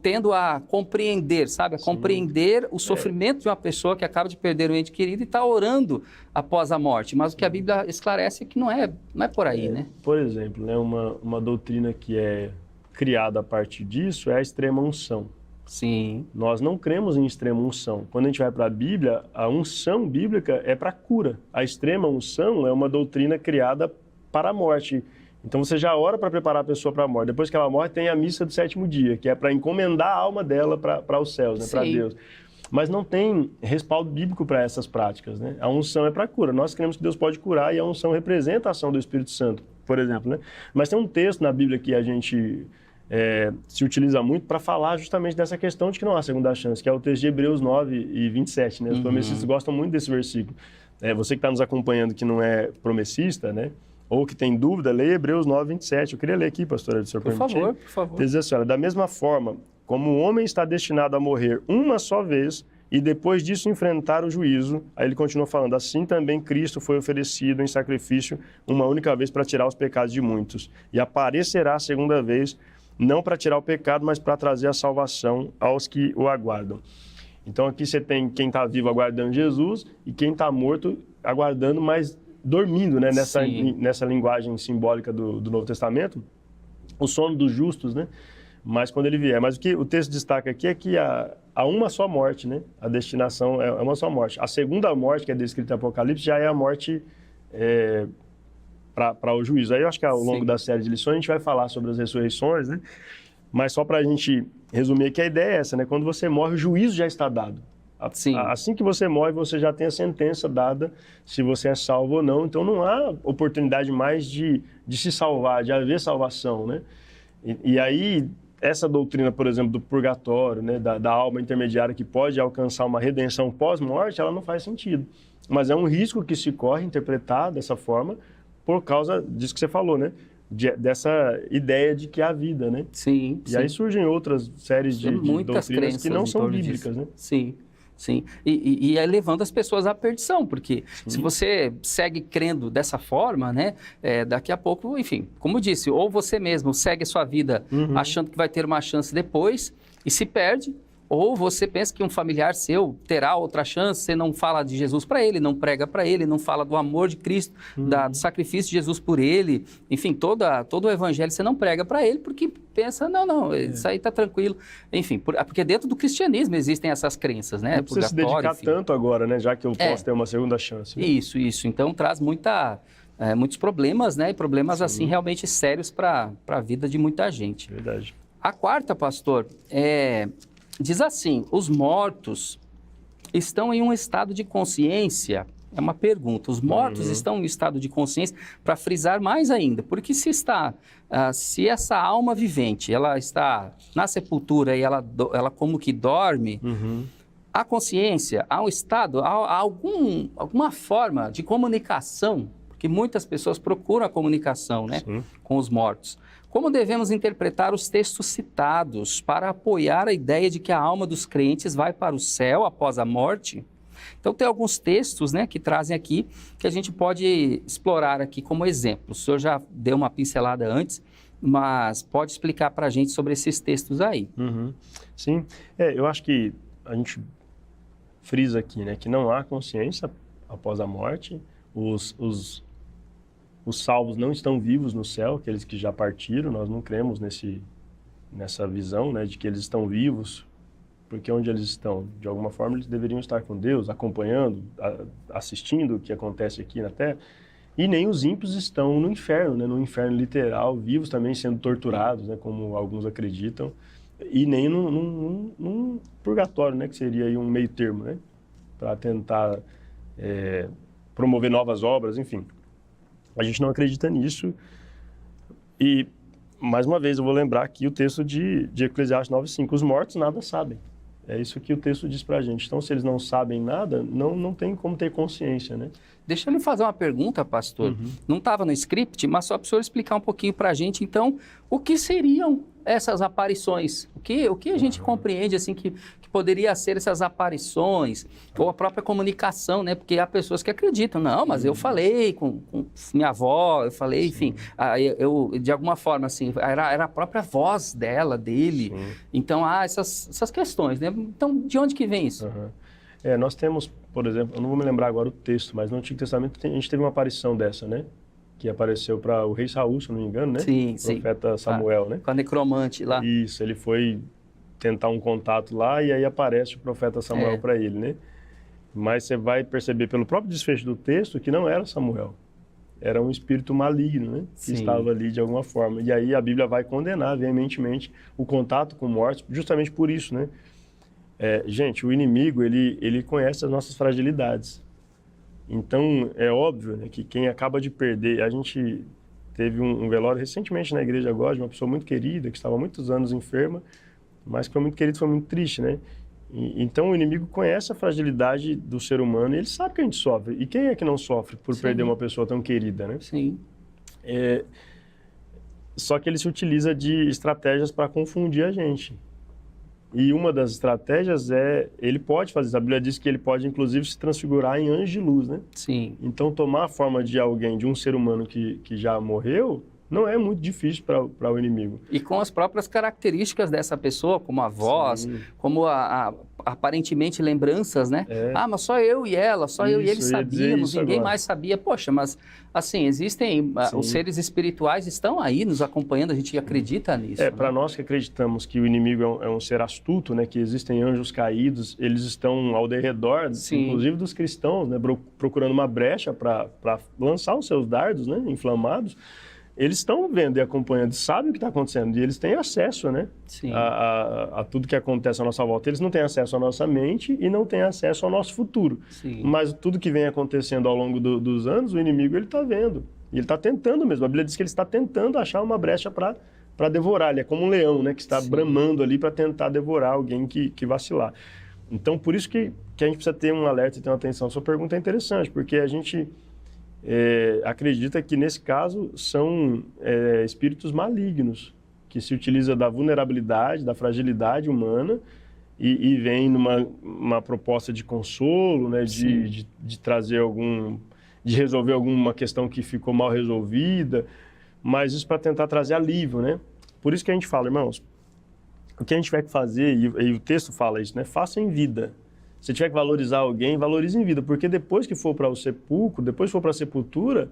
tendo a compreender, sabe? A compreender o sofrimento de uma pessoa que acaba de perder um ente querido e está orando após a morte. Mas o que a Bíblia esclarece é que não é por aí, né? Por exemplo, né, uma doutrina que é criada a partir disso é a extrema unção. Sim. Nós não cremos em extrema unção. Quando a gente vai para a Bíblia, a unção bíblica é para cura. A extrema unção é uma doutrina criada para a morte. Então você já ora para preparar a pessoa para a morte. Depois que ela morre, tem a missa do sétimo dia, que é para encomendar a alma dela para os céus, né, para Deus. Mas não tem respaldo bíblico para essas práticas, né? A unção é para cura. Nós cremos que Deus pode curar e a unção representa a ação do Espírito Santo, por exemplo, né? Mas tem um texto na Bíblia que a gente se utiliza muito para falar justamente dessa questão de que não há segunda chance, que é o texto de Hebreus 9 e 27, né? Os promessistas gostam muito desse versículo. Você que está nos acompanhando que não é promessista, né? Ou que tem dúvida, leia Hebreus 9, 27. Eu queria ler aqui, pastora, se o senhor permitir. Por favor. Diz assim, olha, da mesma forma, como o homem está destinado a morrer uma só vez e depois disso enfrentar o juízo, aí ele continua falando, assim também Cristo foi oferecido em sacrifício uma única vez para tirar os pecados de muitos. E aparecerá a segunda vez, não para tirar o pecado, mas para trazer a salvação aos que o aguardam. Então aqui você tem quem está vivo aguardando Jesus e quem está morto aguardando, mas dormindo, né? Nessa linguagem simbólica do Novo Testamento, o sono dos justos, né? Mas quando ele vier. Mas o que o texto destaca aqui é que há uma só morte, né? A destinação é uma só morte. A segunda morte, que é descrita em Apocalipse, já é a morte para o juízo. Aí eu acho que ao longo da série de lições a gente vai falar sobre as ressurreições, né? Mas só para a gente resumir aqui, a ideia é essa, né? Quando você morre, o juízo já está dado. Assim que você morre, você já tem a sentença dada se você é salvo ou não. Então não há oportunidade mais de se salvar, de haver salvação, né? E aí, essa doutrina, por exemplo, do purgatório, né? Da alma intermediária que pode alcançar uma redenção pós-morte, ela não faz sentido. Mas é um risco que se corre interpretar dessa forma por causa disso que você falou, né? Dessa ideia de que há vida, né? Sim. E aí surgem outras séries de doutrinas que não são bíblicas, né? Sim. Sim, e é levando as pessoas à perdição, porque se você segue crendo dessa forma, né, daqui a pouco, enfim, como eu disse, ou você mesmo segue a sua vida achando que vai ter uma chance depois e se perde, Ou você pensa que um familiar seu terá outra chance, você não fala de Jesus para ele, não prega para ele, não fala do amor de Cristo, do sacrifício de Jesus por ele, enfim, todo o evangelho você não prega para ele, porque pensa, não, isso aí está tranquilo. Enfim, porque dentro do cristianismo existem essas crenças, né? Não precisa se dedicar tanto agora, né? Já que eu posso ter uma segunda chance. Né? Isso. Então traz muitos problemas, né? E problemas assim realmente sérios para a vida de muita gente. Verdade. A quarta, pastor, diz assim: os mortos estão em um estado de consciência? É uma pergunta. Os mortos estão em estado de consciência, para frisar mais ainda, porque se essa alma vivente, ela está na sepultura e ela como que dorme, a consciência, há um estado, há alguma forma de comunicação, porque muitas pessoas procuram a comunicação, né, com os mortos. Como devemos interpretar os textos citados para apoiar a ideia de que a alma dos crentes vai para o céu após a morte? Então, tem alguns textos, né, que trazem aqui, que a gente pode explorar aqui como exemplo. O senhor já deu uma pincelada antes, mas pode explicar para a gente sobre esses textos aí. Sim, eu acho que a gente frisa aqui, né, que não há consciência após a morte. Os salvos não estão vivos no céu, aqueles que já partiram. Nós não cremos nessa visão, né, de que eles estão vivos, porque onde eles estão, de alguma forma, eles deveriam estar com Deus, acompanhando, assistindo o que acontece aqui na Terra. E nem os ímpios estão no inferno, né, no inferno literal, vivos também sendo torturados, né, como alguns acreditam, e nem num purgatório, né, que seria aí um meio termo, né, para tentar promover novas obras, enfim. A gente não acredita nisso. E, mais uma vez, eu vou lembrar aqui o texto de Eclesiastes 9:5. Os mortos nada sabem. É isso que o texto diz pra gente. Então, se eles não sabem nada, não tem como ter consciência, né? Deixa eu lhe fazer uma pergunta, pastor. Não estava no script, mas só para o senhor explicar um pouquinho para a gente, então, o que seriam essas aparições? O que a gente compreende, assim, que poderia ser essas aparições, ou a própria comunicação, né? Porque há pessoas que acreditam, não, mas eu falei com minha avó, eu falei, enfim, eu de alguma forma, assim, era a própria voz dele. Então, há essas questões, né? Então, de onde que vem isso? Nós temos, por exemplo, eu não vou me lembrar agora o texto, mas no Antigo Testamento a gente teve uma aparição dessa, né? Que apareceu para o rei Saul, se eu não me engano, né? Sim. O profeta Samuel, né? Com a necromante lá. Isso, ele foi tentar um contato lá e aí aparece o profeta Samuel para ele, né? Mas você vai perceber pelo próprio desfecho do texto que não era Samuel. Era um espírito maligno, né? Que estava ali de alguma forma. E aí a Bíblia vai condenar veementemente o contato com mortos, justamente por isso, né? Gente, o inimigo, ele conhece as nossas fragilidades. Então, é óbvio, né, que quem acaba de perder... A gente teve um velório recentemente na igreja agora de uma pessoa muito querida, que estava há muitos anos enferma, mas que foi muito querido, foi muito triste, né? Então, o inimigo conhece a fragilidade do ser humano e ele sabe que a gente sofre. E quem é que não sofre por perder uma pessoa tão querida, né? Sim. Só que ele se utiliza de estratégias para confundir a gente. E uma das estratégias ele pode fazer isso. A Bíblia diz que ele pode, inclusive, se transfigurar em anjo de luz, né? Sim. Então, tomar a forma de alguém, de um ser humano que já morreu, não é muito difícil para o inimigo. E com as próprias características dessa pessoa, como a voz, como aparentemente lembranças, né? Mas só eu e ela, só eu e ele sabíamos, ninguém mais sabia. Poxa, mas assim, existem, os seres espirituais estão aí nos acompanhando, a gente acredita nisso. Para nós que acreditamos que o inimigo é um ser astuto, né? Que existem anjos caídos, eles estão ao derredor, inclusive dos cristãos, né? Procurando uma brecha para lançar os seus dardos, né? Inflamados. Eles estão vendo e acompanhando, sabem o que está acontecendo e eles têm acesso, né, a tudo que acontece à nossa volta. Eles não têm acesso à nossa mente e não têm acesso ao nosso futuro. Mas tudo que vem acontecendo ao longo dos anos, o inimigo ele está vendo. E ele está tentando mesmo. A Bíblia diz que ele está tentando achar uma brecha para devorar. Ele é como um leão, né, que está bramando ali para tentar devorar alguém que vacilar. Então, por isso que a gente precisa ter um alerta e ter uma atenção. Sua pergunta é interessante, porque a gente... acredita que, nesse caso, são espíritos malignos, que se utiliza da vulnerabilidade, da fragilidade humana e vem numa proposta de consolo, né, de trazer de resolver alguma questão que ficou mal resolvida, mas isso para tentar trazer alívio, né? Por isso que a gente fala, irmãos, o que a gente tiver que fazer, e o texto fala isso, né? Faça em vida. Se tiver que valorizar alguém, valorize em vida, porque depois que for para o sepulcro, depois que for para a sepultura,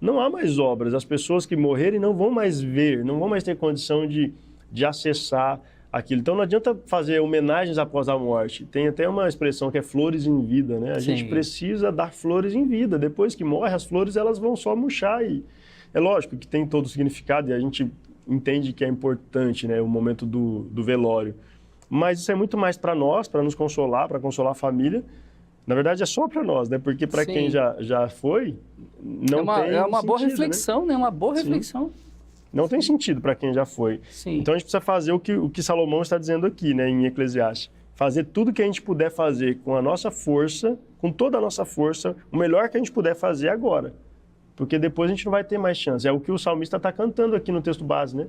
não há mais obras. As pessoas que morrerem não vão mais ver, não vão mais ter condição de acessar aquilo. Então não adianta fazer homenagens após a morte. Tem até uma expressão que é flores em vida, né? A gente precisa dar flores em vida. Depois que morre, as flores elas vão só murchar. E é lógico que tem todo o significado e a gente entende que é importante, né, o momento do velório. Mas isso é muito mais para nós, para nos consolar, para consolar a família. Na verdade, é só para nós, né? Porque para quem já foi, não tem É uma sentido, boa reflexão, né? Uma boa reflexão. Não tem sentido para quem já foi. Sim. Então, a gente precisa fazer o que Salomão está dizendo aqui, né, em Eclesiastes. Fazer tudo que a gente puder fazer com a nossa força, com toda a nossa força, o melhor que a gente puder fazer agora. Porque depois a gente não vai ter mais chance. É o que o salmista está cantando aqui no texto base, né?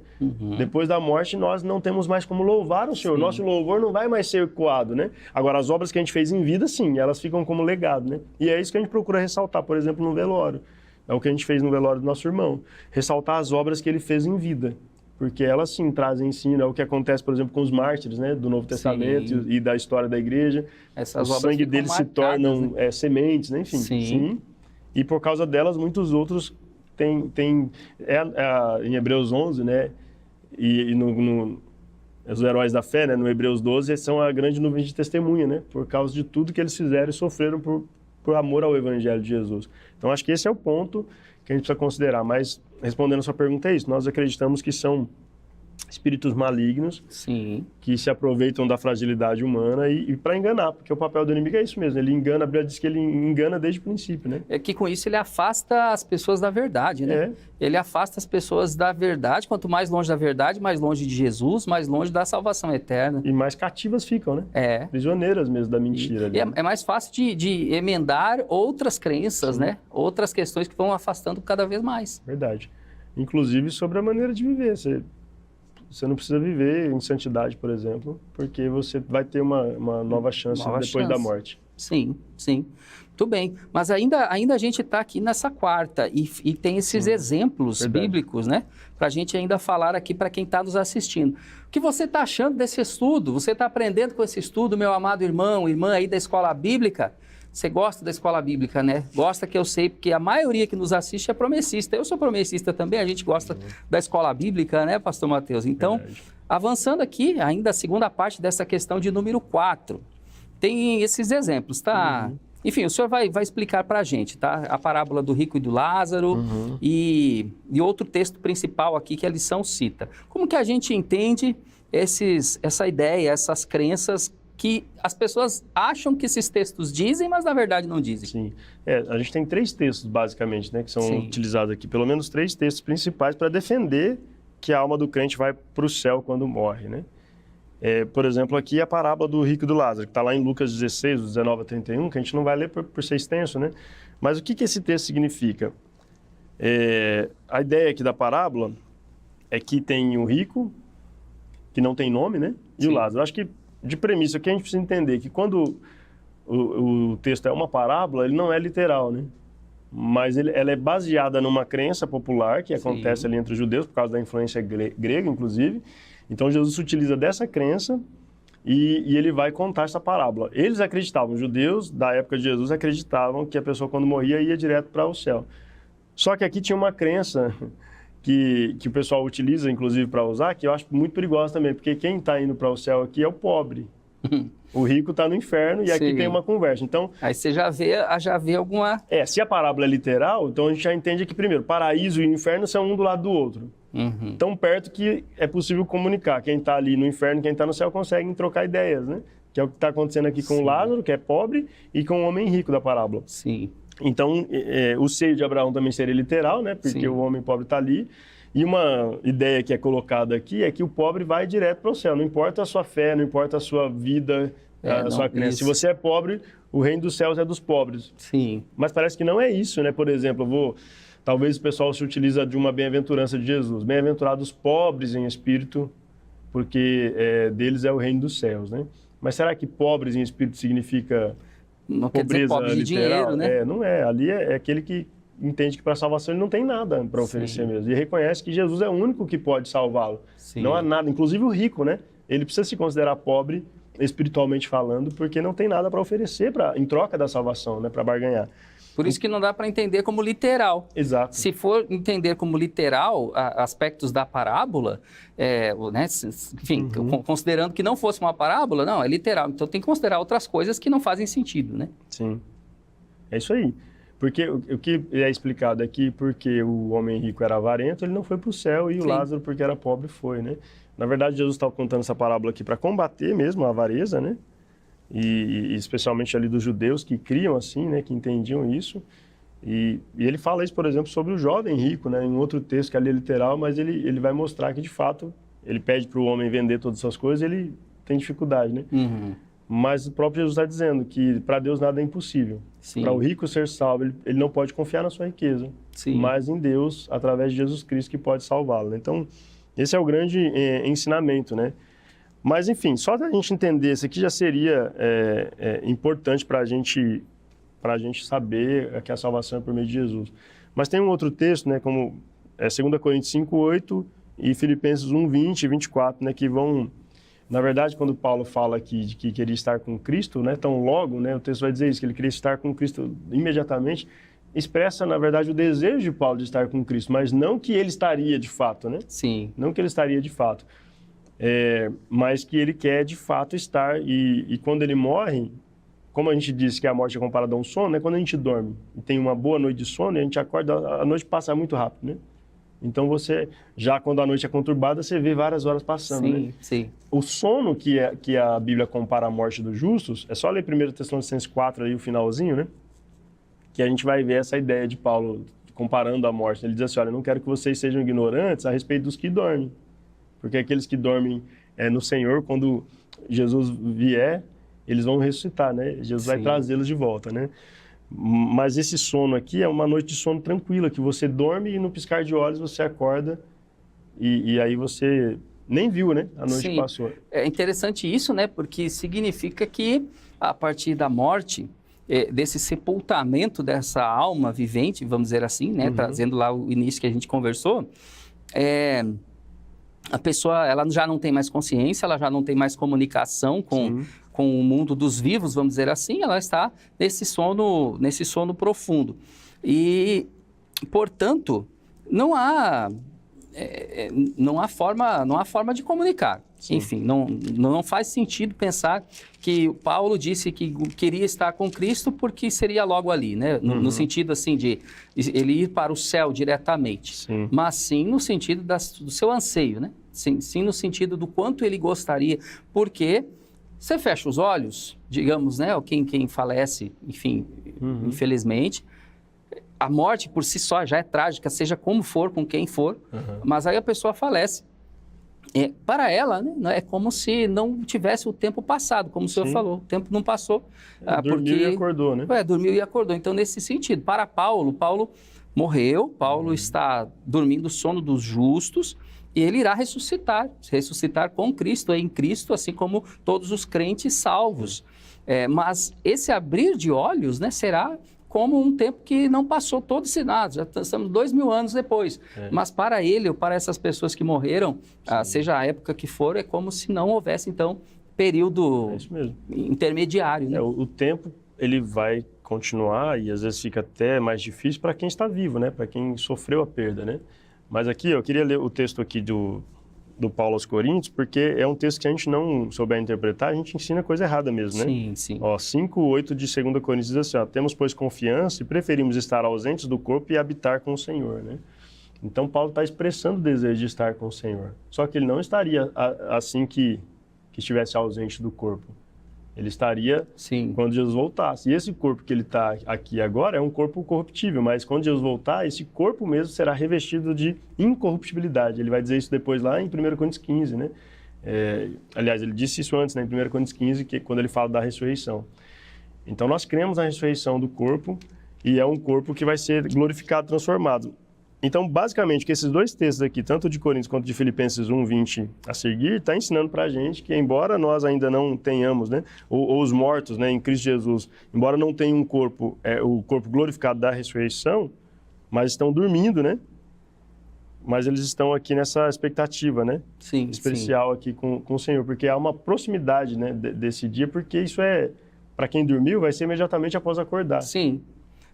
Depois da morte, nós não temos mais como louvar o Senhor. Sim. Nosso louvor não vai mais ser ecoado, né? Agora, as obras que a gente fez em vida, sim, elas ficam como legado, né? E é isso que a gente procura ressaltar, por exemplo, no velório. É o que a gente fez no velório do nosso irmão. Ressaltar as obras que ele fez em vida. Porque elas, sim, trazem ensino. É o que acontece, por exemplo, com os mártires, né? Do Novo Testamento e da história da igreja. Essas o sangue deles se tornam, né, sementes, né? Enfim, sim. E por causa delas, muitos outros têm em Hebreus 11, né? E os heróis da fé, né? No Hebreus 12, são a grande nuvem de testemunha, né? Por causa de tudo que eles fizeram e sofreram por amor ao Evangelho de Jesus. Então, acho que esse é o ponto que a gente precisa considerar. Mas, respondendo a sua pergunta, é isso. Nós acreditamos que são espíritos malignos, sim, que se aproveitam da fragilidade humana e para enganar, porque o papel do inimigo é isso mesmo, ele engana, a Bíblia diz que ele engana desde o princípio, né? É que com isso ele afasta as pessoas da verdade, né? Ele afasta as pessoas da verdade, quanto mais longe da verdade, mais longe de Jesus, mais longe da salvação eterna. E mais cativas ficam, né? Prisioneiras mesmo da mentira. Ali, né? É mais fácil de emendar outras crenças, sim, né? Outras questões que vão afastando cada vez mais. Verdade. Inclusive sobre a maneira de viver. Você não precisa viver em santidade, por exemplo, porque você vai ter uma nova chance depois da morte. Sim, sim. Muito bem. Mas ainda a gente está aqui nessa quarta e tem esses exemplos bíblicos, né? Para a gente ainda falar aqui para quem está nos assistindo. O que você está achando desse estudo? Você está aprendendo com esse estudo, meu amado irmão, irmã aí da Escola Bíblica? Você gosta da Escola Bíblica, né? Gosta, que eu sei, porque a maioria que nos assiste é promessista. Eu sou promessista também, a gente gosta da Escola Bíblica, né, Pastor Mateus? Então, avançando aqui, ainda a segunda parte dessa questão de número 4, tem esses exemplos, tá? Enfim, o senhor vai explicar para a gente, tá? A parábola do rico e do Lázaro e outro texto principal aqui que a lição cita. Como que a gente entende essa ideia, essas crenças que as pessoas acham que esses textos dizem, mas na verdade não dizem? Sim. A gente tem 3 textos, basicamente, né, que são utilizados aqui. Pelo menos 3 textos principais para defender que a alma do crente vai para o céu quando morre, né? Por exemplo, aqui a parábola do rico e do Lázaro, que está lá em Lucas 16, 19 a 31, que a gente não vai ler por ser extenso, né? Mas o que esse texto significa? A ideia aqui da parábola é que tem o rico, que não tem nome, né? E o Lázaro. Acho que, de premissa, o que a gente precisa entender é que quando o texto é uma parábola, ele não é literal, né? Mas ela é baseada numa crença popular que acontece ali entre os judeus, por causa da influência grega, inclusive. Então, Jesus se utiliza dessa crença e ele vai contar essa parábola. Eles acreditavam, os judeus da época de Jesus acreditavam que a pessoa, quando morria, ia direto para o céu. Só que aqui tinha uma crença que o pessoal utiliza, inclusive, para usar, que eu acho muito perigosa também, porque quem está indo para o céu aqui é o pobre. O rico está no inferno e aqui tem uma conversa. Então, aí você já vê alguma... se a parábola é literal, então a gente já entende que, primeiro, paraíso e inferno são um do lado do outro. Tão perto que é possível comunicar. Quem está ali no inferno e quem está no céu conseguem trocar ideias, né? Que é o que está acontecendo aqui com o Lázaro, que é pobre, e com o homem rico da parábola. Então, o seio de Abraão também seria literal, né? Porque o homem pobre está ali. E uma ideia que é colocada aqui é que o pobre vai direto para o céu. Não importa a sua fé, não importa a sua vida, a sua crença. Se você é pobre, o reino dos céus é dos pobres. Mas parece que não é isso, né? Por exemplo, talvez o pessoal se utiliza de uma bem-aventurança de Jesus. Bem-aventurados pobres em espírito, porque deles é o reino dos céus, né? Mas será que pobres em espírito significa não pobreza quer dizer pobre de literal? Dinheiro, né? Não é. Ali é aquele que entende que para a salvação ele não tem nada para oferecer mesmo. E reconhece que Jesus é o único que pode salvá-lo. Não há nada. Inclusive o rico, né? ele precisa se considerar pobre, espiritualmente falando, porque não tem nada para oferecer em troca da salvação, né, para barganhar. Por isso que não dá para entender como literal. Exato. Se for entender como literal aspectos da parábola, né, enfim, considerando que não fosse uma parábola, não, é literal. Então tem que considerar outras coisas que não fazem sentido, né? Sim, é isso aí. Porque o que é explicado aqui, porque o homem rico era avarento, ele não foi para o céu, e o Lázaro, porque era pobre, foi, né? Na verdade, Jesus estava contando essa parábola aqui para combater mesmo a avareza, né? E especialmente ali dos judeus que criam assim, né? Que entendiam isso. E ele fala isso, por exemplo, sobre o jovem rico, né? Em outro texto que ali é literal, mas ele vai mostrar que, de fato, ele pede para o homem vender todas as suas coisas, ele tem dificuldade, né? Mas o próprio Jesus está dizendo que para Deus nada é impossível. Para o rico ser salvo, ele não pode confiar na sua riqueza, mas em Deus, através de Jesus Cristo, que pode salvá-lo. Então, esse é o grande ensinamento, né? Mas, enfim, só da gente entender, isso aqui já seria importante para a gente saber que a salvação é por meio de Jesus. Mas tem um outro texto, né, como 2 Coríntios 5:8 e Filipenses 1:20 e 24, né, que vão... Na verdade, quando Paulo fala aqui de que queria estar com Cristo, né, tão logo, né, o texto vai dizer isso, que ele queria estar com Cristo imediatamente, expressa, na verdade, o desejo de Paulo de estar com Cristo, mas não que ele estaria de fato, né? Sim. Não que ele estaria de fato, mas que ele quer de fato estar, e quando ele morre, como a gente disse que a morte é comparada a um sono, né, quando a gente dorme e tem uma boa noite de sono, a gente acorda, a noite passa muito rápido, né? Então você, já quando a noite é conturbada, você vê várias horas passando, né? Sim. O sono que a Bíblia compara a morte dos justos, é só ler 1 Tessalonicenses 4, aí, o finalzinho, né? Que a gente vai ver essa ideia de Paulo comparando a morte. Ele diz assim, olha, eu não quero que vocês sejam ignorantes a respeito dos que dormem. Porque aqueles que dormem no Senhor, quando Jesus vier, eles vão ressuscitar, né? Jesus vai trazê-los de volta, né? Mas esse sono aqui é uma noite de sono tranquila, que você dorme e no piscar de olhos você acorda e aí você nem viu, né? A noite passou. É interessante isso, né? Porque significa que a partir da morte, desse sepultamento dessa alma vivente, vamos dizer assim, né? Trazendo lá o início que a gente conversou, a pessoa ela já não tem mais consciência, ela já não tem mais comunicação com o mundo dos vivos, vamos dizer assim, ela está nesse sono profundo. E, portanto, não há forma de comunicar. Sim. Enfim, não faz sentido pensar que Paulo disse que queria estar com Cristo porque seria logo ali, né? No sentido assim de ele ir para o céu diretamente. Sim. Mas sim no sentido do seu anseio, né? Sim no sentido do quanto ele gostaria, porque você fecha os olhos, digamos, né? Ou quem falece, enfim, infelizmente, a morte por si só já é trágica, seja como for, com quem for, mas aí a pessoa falece. Para ela, né, é como se não tivesse o tempo passado, como o senhor falou, o tempo não passou. Dormiu e acordou, né? Dormiu e acordou. Então, nesse sentido, para Paulo morreu, Paulo está dormindo o sono dos justos e ele irá ressuscitar com Cristo, em Cristo, assim como todos os crentes salvos. Mas esse abrir de olhos, né, será como um tempo que não passou todo esse nada, já estamos 2000 anos depois. Mas para ele ou para essas pessoas que morreram, seja a época que for, é como se não houvesse, então, período intermediário. Né? O tempo, ele vai continuar e às vezes fica até mais difícil para quem está vivo, né? Para quem sofreu a perda, né? Mas aqui, eu queria ler o texto aqui do Paulo aos Coríntios, porque é um texto que a gente não souber interpretar, a gente ensina coisa errada mesmo, né? Sim. 5:8 de 2 Coríntios diz assim, temos, pois, confiança e preferimos estar ausentes do corpo e habitar com o Senhor, né? Então, Paulo está expressando o desejo de estar com o Senhor. Só que ele não estaria assim que estivesse ausente do corpo. Ele estaria quando Jesus voltasse. E esse corpo que ele está aqui agora é um corpo corruptível, mas quando Jesus voltar, esse corpo mesmo será revestido de incorruptibilidade. Ele vai dizer isso depois lá em 1 Coríntios 15, né? Aliás, ele disse isso antes, né, em 1 Coríntios 15, quando ele fala da ressurreição. Então, nós cremos na ressurreição do corpo e é um corpo que vai ser glorificado, transformado. Então, basicamente, que esses dois textos aqui, tanto de Coríntios quanto de Filipenses 1:20 a seguir, está ensinando para a gente que, embora nós ainda não tenhamos, né, ou os mortos, né, em Cristo Jesus, embora não tenham um corpo, o corpo glorificado da ressurreição, mas estão dormindo, né? mas eles estão aqui nessa expectativa, né? Sim, especial aqui com o Senhor, porque há uma proximidade, né, desse dia, porque isso para quem dormiu, vai ser imediatamente após acordar. Sim.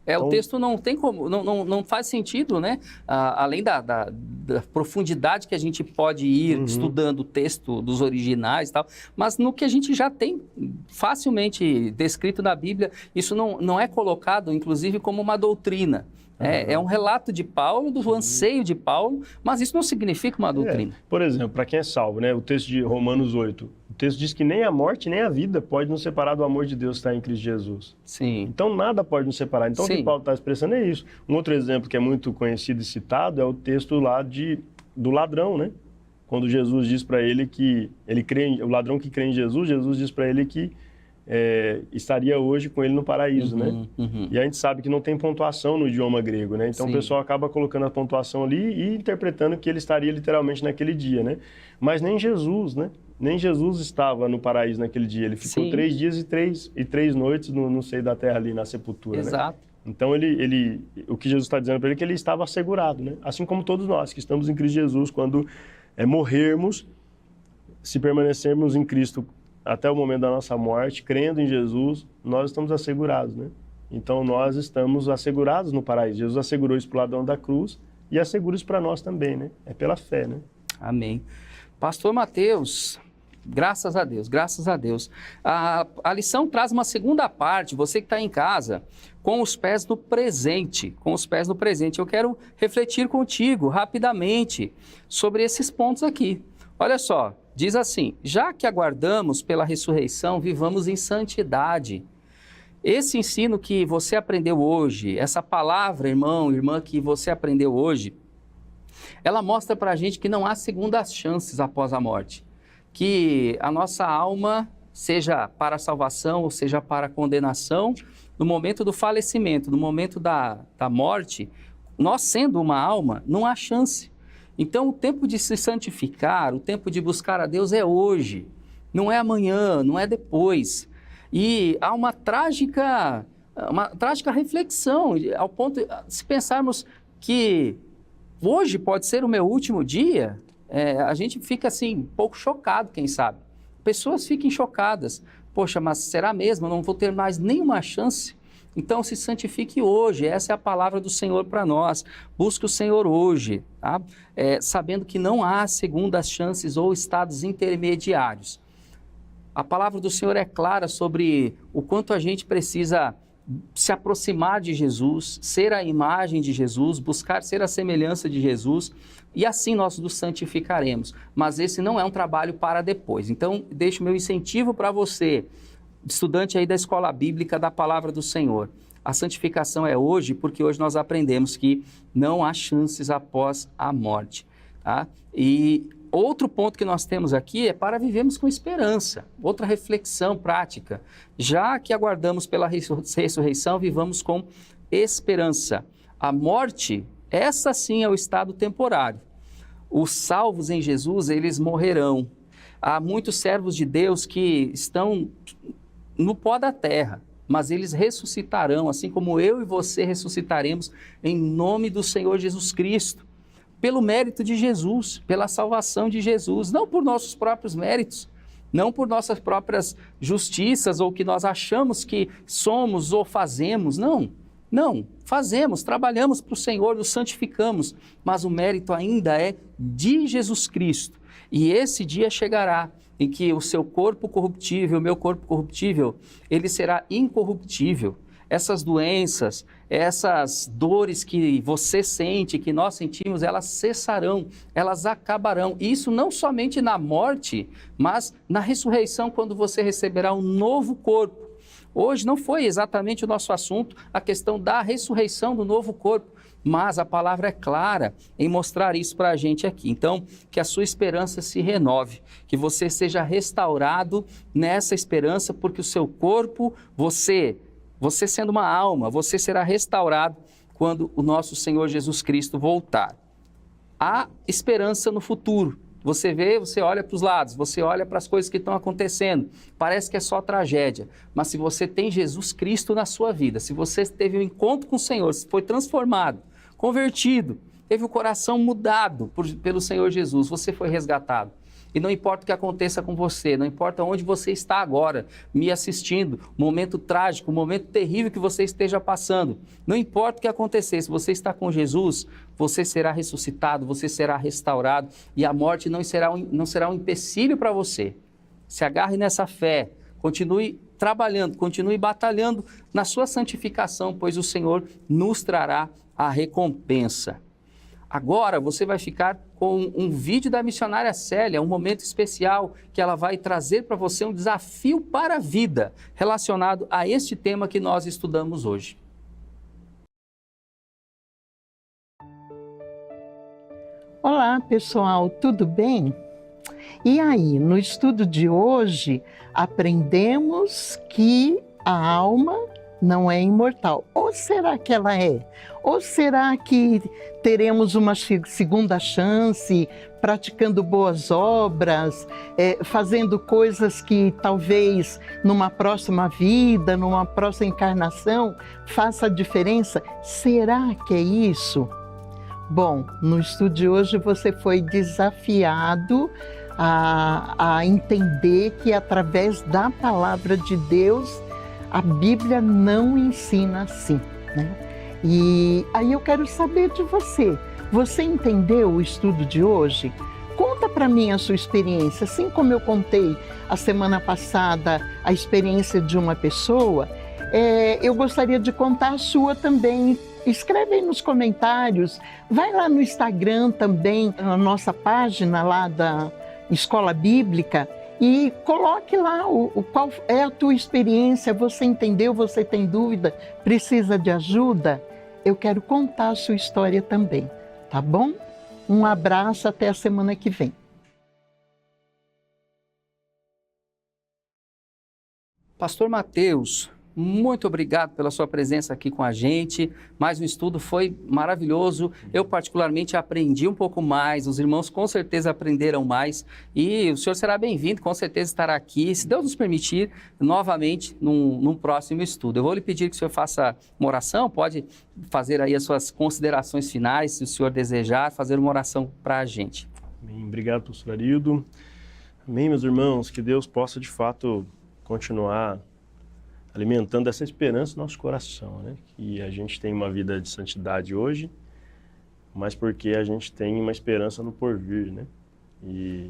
Então, o texto não tem como, não faz sentido, né? Além da profundidade que a gente pode ir estudando o texto dos originais e tal, mas no que a gente já tem facilmente descrito na Bíblia, isso não é colocado, inclusive, como uma doutrina. É um relato de Paulo, do anseio de Paulo, mas isso não significa uma doutrina. Por exemplo, para quem é salvo, né? O texto de Romanos 8, o texto diz que nem a morte, nem a vida pode nos separar do amor de Deus que está em Cristo Jesus. Sim. Então, nada pode nos separar. Então, o que Paulo está expressando é isso. Um outro exemplo que é muito conhecido e citado é o texto lá do ladrão, né? Quando Jesus diz para ele que o ladrão que crê em Jesus, Jesus diz para ele que estaria hoje com ele no paraíso, né? E a gente sabe que não tem pontuação no idioma grego, né? Então o pessoal acaba colocando a pontuação ali e interpretando que ele estaria literalmente naquele dia, né? Mas nem Jesus, né? Nem Jesus estava no paraíso naquele dia. Ele ficou 3 dias e 3 noites no seio da terra ali, na sepultura, Exato. Né? Então o que Jesus está dizendo para ele é que ele estava assegurado, né? Assim como todos nós que estamos em Cristo Jesus, quando morrermos, se permanecermos em Cristo até o momento da nossa morte, crendo em Jesus, nós estamos assegurados, né? Então, nós estamos assegurados no paraíso. Jesus assegurou isso para o ladrão da cruz e assegura isso para nós também, né? É pela fé, né? Amém. Pastor Mateus, graças a Deus, graças a Deus. A lição traz uma segunda parte, você que está em casa, com os pés no presente, Eu quero refletir contigo rapidamente sobre esses pontos aqui. Olha só. Diz assim, já que aguardamos pela ressurreição, vivamos em santidade. Esse ensino que você aprendeu hoje, essa palavra, irmão, irmã, que você aprendeu hoje, ela mostra para a gente que não há segundas chances após a morte. Que a nossa alma, seja para a salvação ou seja para a condenação, no momento do falecimento, no momento da morte, nós sendo uma alma, não há chance. Então, o tempo de se santificar, o tempo de buscar a Deus é hoje, não é amanhã, não é depois. E há uma trágica reflexão, ao ponto de, se pensarmos que hoje pode ser o meu último dia, a gente fica assim, um pouco chocado, quem sabe. Pessoas fiquem chocadas. Poxa, mas será mesmo? Eu não vou ter mais nenhuma chance? Então, se santifique hoje, essa é a palavra do Senhor para nós. Busque o Senhor hoje, tá? Sabendo que não há segundas chances ou estados intermediários. A palavra do Senhor é clara sobre o quanto a gente precisa se aproximar de Jesus, ser a imagem de Jesus, buscar ser a semelhança de Jesus, e assim nós nos santificaremos. Mas esse não é um trabalho para depois. Então, deixo o meu incentivo para você, estudante aí da Escola Bíblica da Palavra do Senhor. A santificação é hoje, porque hoje nós aprendemos que não há chances após a morte. Tá? E outro ponto que nós temos aqui é para vivermos com esperança. Outra reflexão prática. Já que aguardamos pela ressurreição, vivamos com esperança. A morte, essa sim é o estado temporário. Os salvos em Jesus, eles morrerão. Há muitos servos de Deus que estão no pó da terra, mas eles ressuscitarão, assim como eu e você ressuscitaremos em nome do Senhor Jesus Cristo, pelo mérito de Jesus, pela salvação de Jesus, não por nossos próprios méritos, não por nossas próprias justiças ou que nós achamos que somos ou fazemos, não, fazemos, trabalhamos para o Senhor, nos santificamos, mas o mérito ainda é de Jesus Cristo, e esse dia chegará em que o seu corpo corruptível, o meu corpo corruptível, ele será incorruptível. Essas doenças, essas dores que você sente, que nós sentimos, elas cessarão, elas acabarão. E isso não somente na morte, mas na ressurreição, quando você receberá um novo corpo. Hoje não foi exatamente o nosso assunto, a questão da ressurreição do novo corpo, mas a palavra é clara em mostrar isso para a gente aqui. Então, que a sua esperança se renove, que você seja restaurado nessa esperança, porque o seu corpo, você sendo uma alma, você será restaurado quando o nosso Senhor Jesus Cristo voltar. Há esperança no futuro. Você vê, você olha para os lados, você olha para as coisas que estão acontecendo, parece que é só tragédia, mas se você tem Jesus Cristo na sua vida, se você teve um encontro com o Senhor, se foi transformado, convertido, teve o coração mudado pelo Senhor Jesus, você foi resgatado. E não importa o que aconteça com você, não importa onde você está agora, me assistindo, momento trágico, momento terrível que você esteja passando, não importa o que acontecer, se você está com Jesus, você será ressuscitado, você será restaurado e a morte não será um empecilho para você. Se agarre nessa fé, continue trabalhando, continue batalhando na sua santificação, pois o Senhor nos trará a recompensa. Agora você vai ficar com um vídeo da missionária Célia, um momento especial que ela vai trazer para você um desafio para a vida relacionado a este tema que nós estudamos hoje. Olá pessoal, tudo bem? E aí, no estudo de hoje, aprendemos que a alma não é imortal. Ou será que ela é? Ou será que teremos uma segunda chance, praticando boas obras, fazendo coisas que talvez numa próxima vida, numa próxima encarnação, faça a diferença? Será que é isso? Bom, no estudo de hoje você foi desafiado a entender que através da palavra de Deus, a Bíblia não ensina assim, né? E aí eu quero saber de você. Você entendeu o estudo de hoje? Conta para mim a sua experiência. Assim como eu contei a semana passada a experiência de uma pessoa, eu gostaria de contar a sua também. Escreve aí nos comentários. Vai lá no Instagram também, na nossa página lá da Escola Bíblica, e coloque lá qual é a tua experiência, você entendeu, você tem dúvida, precisa de ajuda? Eu quero contar a sua história também, tá bom? Um abraço, até a semana que vem. Pastor Mateus, muito obrigado pela sua presença aqui com a gente. Mais um estudo foi maravilhoso. Eu particularmente aprendi um pouco mais, os irmãos com certeza aprenderam mais e o senhor será bem-vindo, com certeza estará aqui, se Deus nos permitir, novamente num próximo estudo. Eu vou lhe pedir que o senhor faça uma oração, pode fazer aí as suas considerações finais, se o senhor desejar, fazer uma oração para a gente. Amém. Obrigado, pastor Arildo. Amém, meus irmãos, que Deus possa de fato continuar alimentando essa esperança no nosso coração, né? Que a gente tem uma vida de santidade hoje, mas porque a gente tem uma esperança no porvir, né? E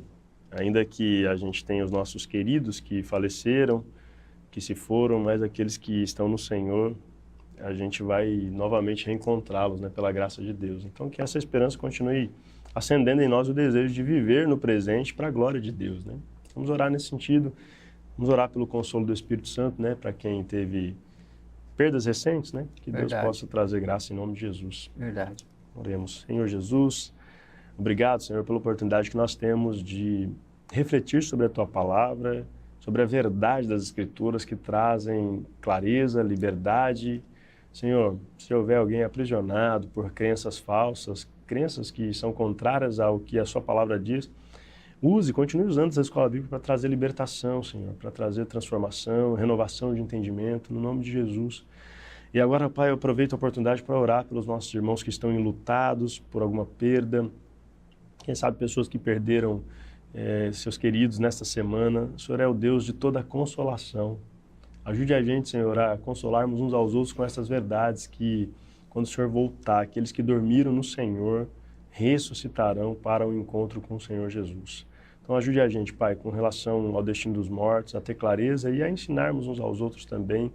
ainda que a gente tenha os nossos queridos que faleceram, que se foram, mas aqueles que estão no Senhor, a gente vai novamente reencontrá-los, né? Pela graça de Deus. Então que essa esperança continue acendendo em nós o desejo de viver no presente para a glória de Deus, né? Vamos orar nesse sentido. Vamos orar pelo consolo do Espírito Santo, né? Para quem teve perdas recentes, né? Que Deus possa trazer graça em nome de Jesus. Verdade. Oremos. Senhor Jesus, obrigado, Senhor, pela oportunidade que nós temos de refletir sobre a Tua palavra, sobre a verdade das Escrituras que trazem clareza, liberdade. Senhor, se houver alguém aprisionado por crenças falsas, crenças que são contrárias ao que a Sua palavra diz, continue usando essa escola bíblica para trazer libertação, Senhor, para trazer transformação, renovação de entendimento, no nome de Jesus. E agora, Pai, eu aproveito a oportunidade para orar pelos nossos irmãos que estão enlutados por alguma perda, quem sabe pessoas que perderam seus queridos nesta semana. O Senhor é o Deus de toda a consolação. Ajude a gente, Senhor, a consolarmos uns aos outros com essas verdades que, quando o Senhor voltar, aqueles que dormiram no Senhor ressuscitarão para o encontro com o Senhor Jesus. Então ajude a gente, Pai, com relação ao destino dos mortos, a ter clareza e a ensinarmos uns aos outros também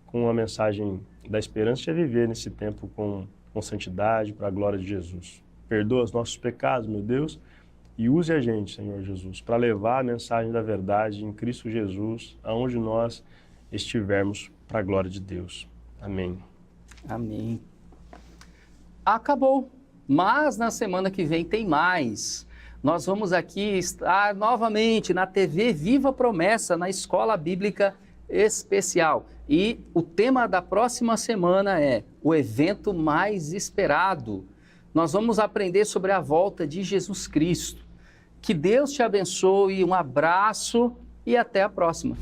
com a mensagem da esperança de viver nesse tempo com santidade para a glória de Jesus. Perdoa os nossos pecados, meu Deus, e use a gente, Senhor Jesus, para levar a mensagem da verdade em Cristo Jesus, aonde nós estivermos para a glória de Deus. Amém. Amém. Acabou. Mas na semana que vem tem mais. Nós vamos aqui estar novamente na TV Viva Promessa, na Escola Bíblica Especial. E o tema da próxima semana é o evento mais esperado. Nós vamos aprender sobre a volta de Jesus Cristo. Que Deus te abençoe, um abraço e até a próxima.